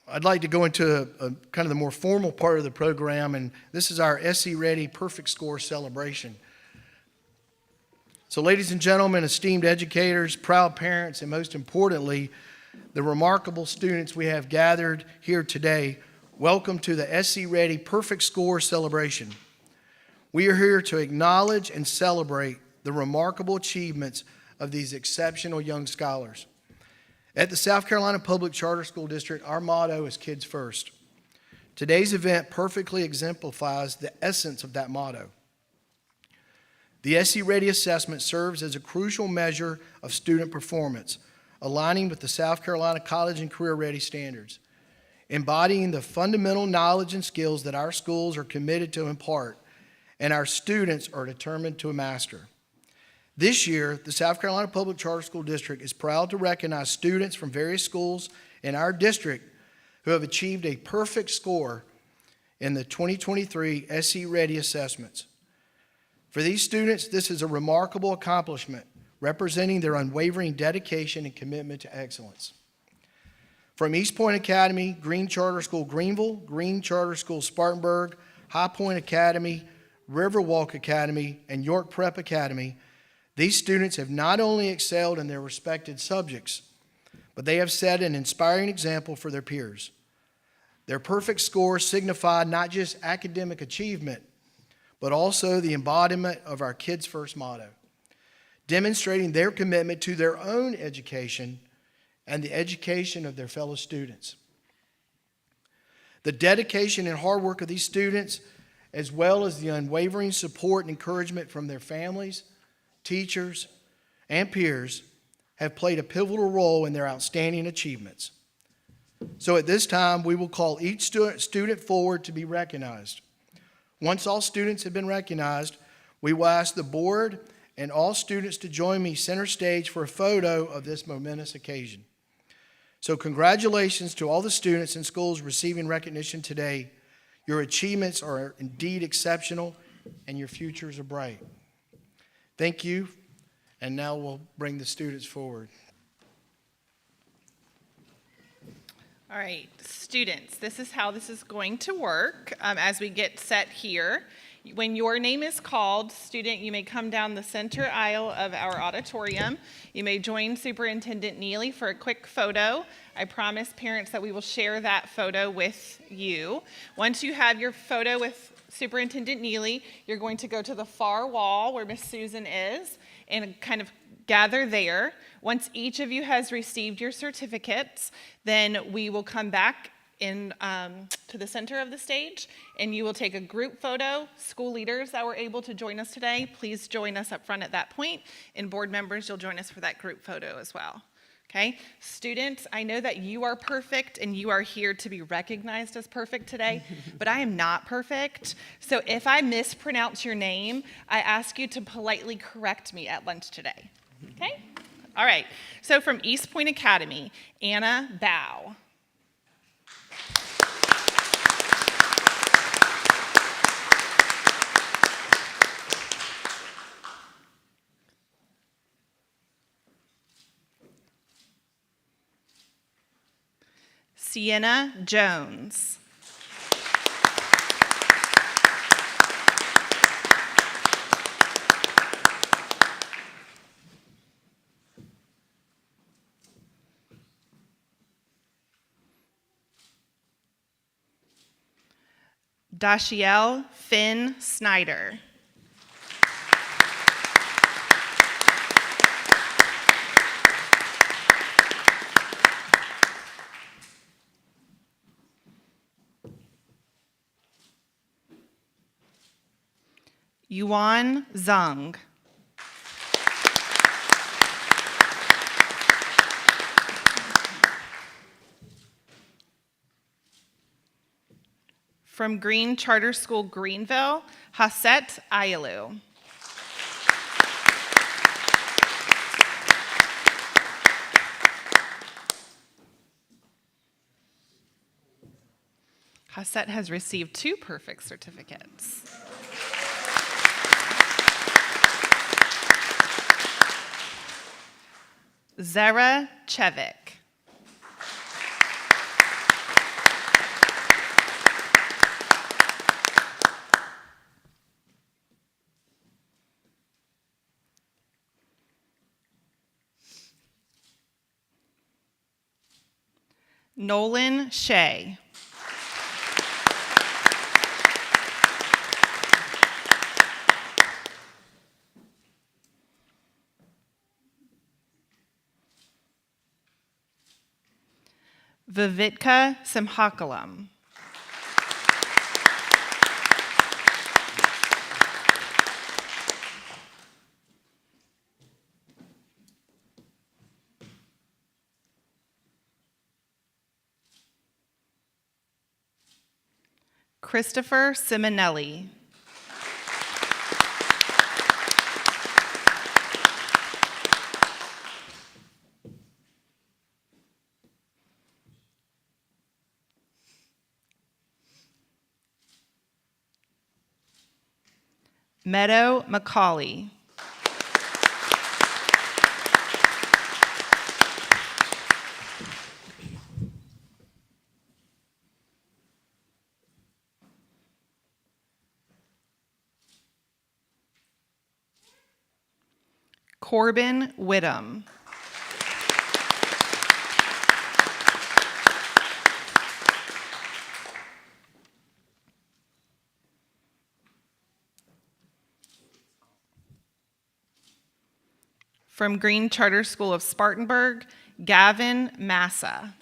I'd like to go into kind of the more formal part of the program, and this is our SE Ready Perfect Score celebration. So ladies and gentlemen, esteemed educators, proud parents, and most importantly, the remarkable students we have gathered here today, welcome to the SE Ready Perfect Score celebration. We are here to acknowledge and celebrate the remarkable achievements of these exceptional young scholars. At the South Carolina Public Charter School District, our motto is Kids First. Today's event perfectly exemplifies the essence of that motto. The SE Ready assessment serves as a crucial measure of student performance, aligning with the South Carolina College and Career Ready standards, embodying the fundamental knowledge and skills that our schools are committed to impart and our students are determined to master. This year, the South Carolina Public Charter School District is proud to recognize students from various schools in our district who have achieved a perfect score in the 2023 SE Ready assessments. For these students, this is a remarkable accomplishment, representing their unwavering dedication and commitment to excellence. From East Point Academy, Green Charter School Greenville, Green Charter School Spartanburg, High Point Academy, Riverwalk Academy, and York Prep Academy, these students have not only excelled in their respected subjects, but they have set an inspiring example for their peers. Their perfect scores signify not just academic achievement, but also the embodiment of our Kids First motto, demonstrating their commitment to their own education and the education of their fellow students. The dedication and hard work of these students, as well as the unwavering support and encouragement from their families, teachers, and peers, have played a pivotal role in their outstanding achievements. So at this time, we will call each student forward to be recognized. Once all students have been recognized, we will ask the board and all students to join me center stage for a photo of this momentous occasion. So congratulations to all the students and schools receiving recognition today. Your achievements are indeed exceptional, and your futures are bright. Thank you, and now we'll bring the students forward. All right, students, this is how this is going to work as we get set here. When your name is called, student, you may come down the center aisle of our auditorium. You may join Superintendent Neely for a quick photo. I promise parents that we will share that photo with you. Once you have your photo with Superintendent Neely, you're going to go to the far wall where Miss Susan is and kind of gather there. Once each of you has received your certificates, then we will come back in to the center of the stage, and you will take a group photo. School leaders that were able to join us today, please join us up front at that point, and board members, you'll join us for that group photo as well. Okay, students, I know that you are perfect and you are here to be recognized as perfect today, but I am not perfect. So if I mispronounce your name, I ask you to politely correct me at lunch today. Okay? All right, so from East Point Academy, Anna Bow. Sienna Jones. Dashiell Finn Snyder. Yuan Zhang. From Green Charter School, Greenville, Haset Ayalu. Haset has received 2 perfect certificates. Zara Chevik. Nolan Shea. Vivitka Simhakalam. Christopher Simonelli. Meadow McCauley. Corbin Whittam. From Green Charter School of Spartanburg, Gavin Massa.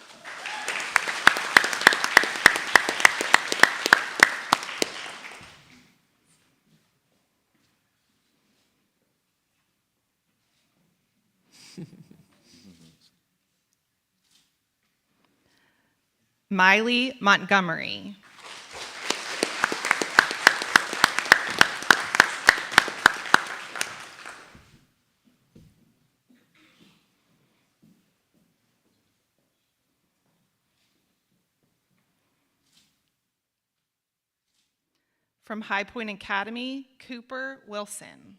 Miley Montgomery. From High Point Academy, Cooper Wilson.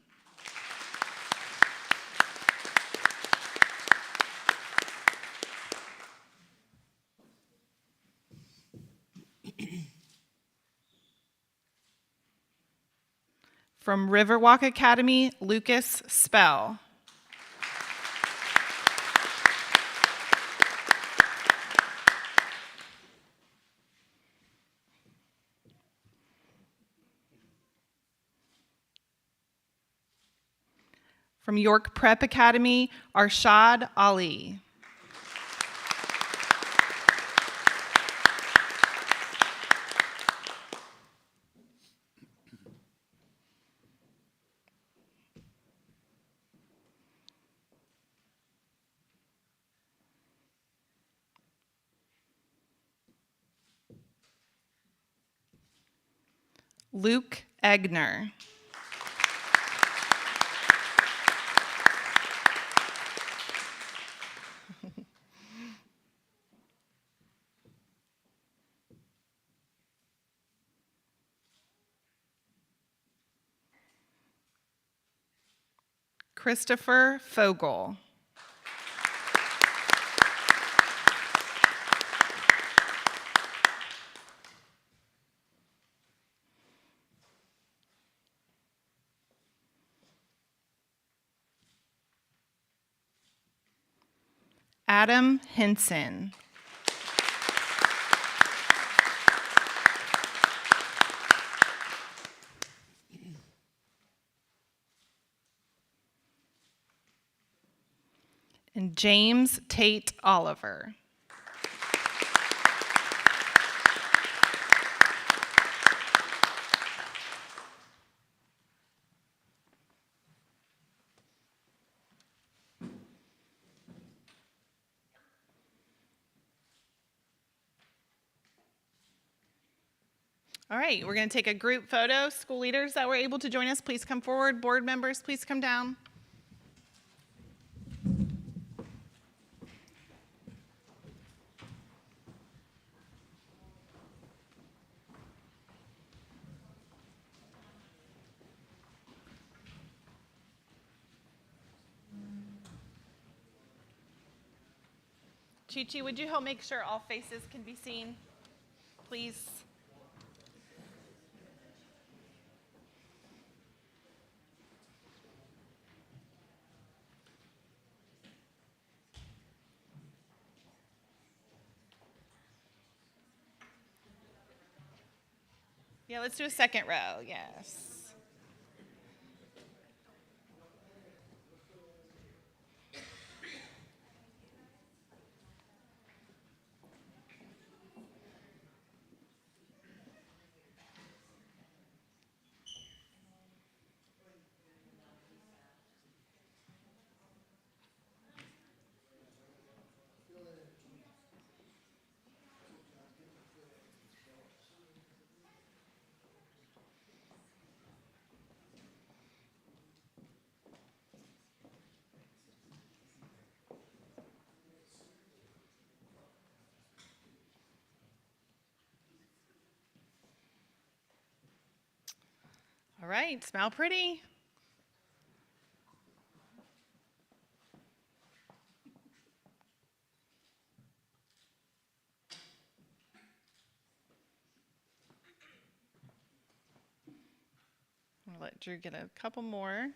From Riverwalk Academy, Lucas Spell. From York Prep Academy, Arshad Ali. Luke Egner. Christopher Fogel. Adam Henson. And James Tate Oliver. All right, we're going to take a group photo. School leaders that were able to join us, please come forward. Board members, please come down. Chi-Chi, would you help make sure all faces can be seen, please? Yeah, let's do a second row, yes. All right, smile pretty. I'm gonna let Drew get a couple more.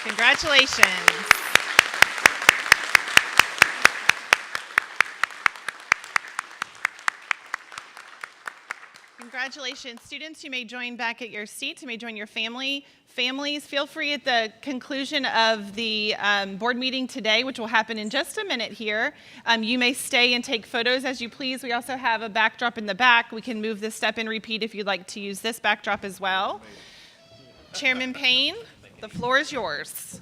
Congratulations. Congratulations. Students, you may join back at your seats. You may join your family. Families, feel free at the conclusion of the board meeting today, which will happen in just a minute here. You may stay and take photos as you please. We also have a backdrop in the back. We can move this step and repeat if you'd like to use this backdrop as well. Chairman Payne, the floor is yours.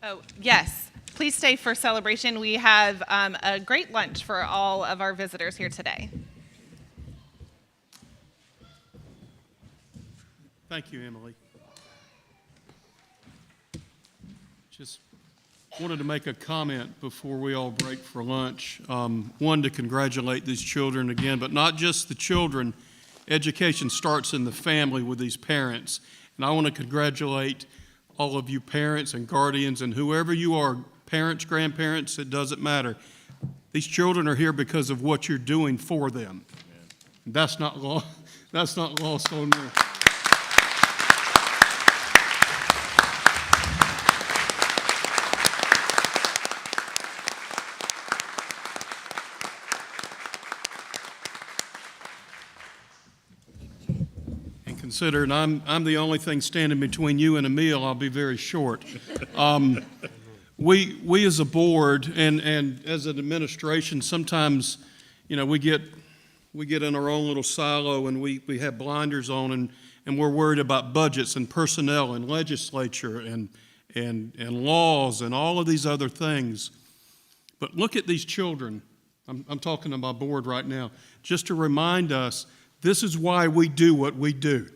Oh, yes. Please stay for celebration. We have a great lunch for all of our visitors here today. Thank you, Emily. Just wanted to make a comment before we all break for lunch. One, to congratulate these children again, but not just the children. Education starts in the family with these parents. And I want to congratulate all of you parents and guardians and whoever you are, parents, grandparents, it doesn't matter. These children are here because of what you're doing for them. That's not lost on me. And considering I'm the only thing standing between you and a meal, I'll be very short. We as a board and as an administration, sometimes, we get in our own little silo and we have blinders on and we're worried about budgets and personnel and legislature and laws and all of these other things. But look at these children. I'm talking to my board right now, just to remind us, this is why we do what we do.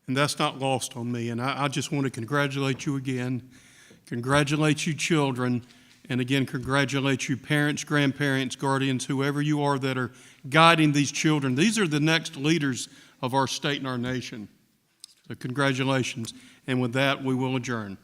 And that's not lost on me. And I just want to congratulate you again. Congratulate you children, and again, congratulate you parents, grandparents, guardians, whoever you are that are guiding these children. These are the next leaders of our state and our nation. So congratulations. And with that, we will adjourn.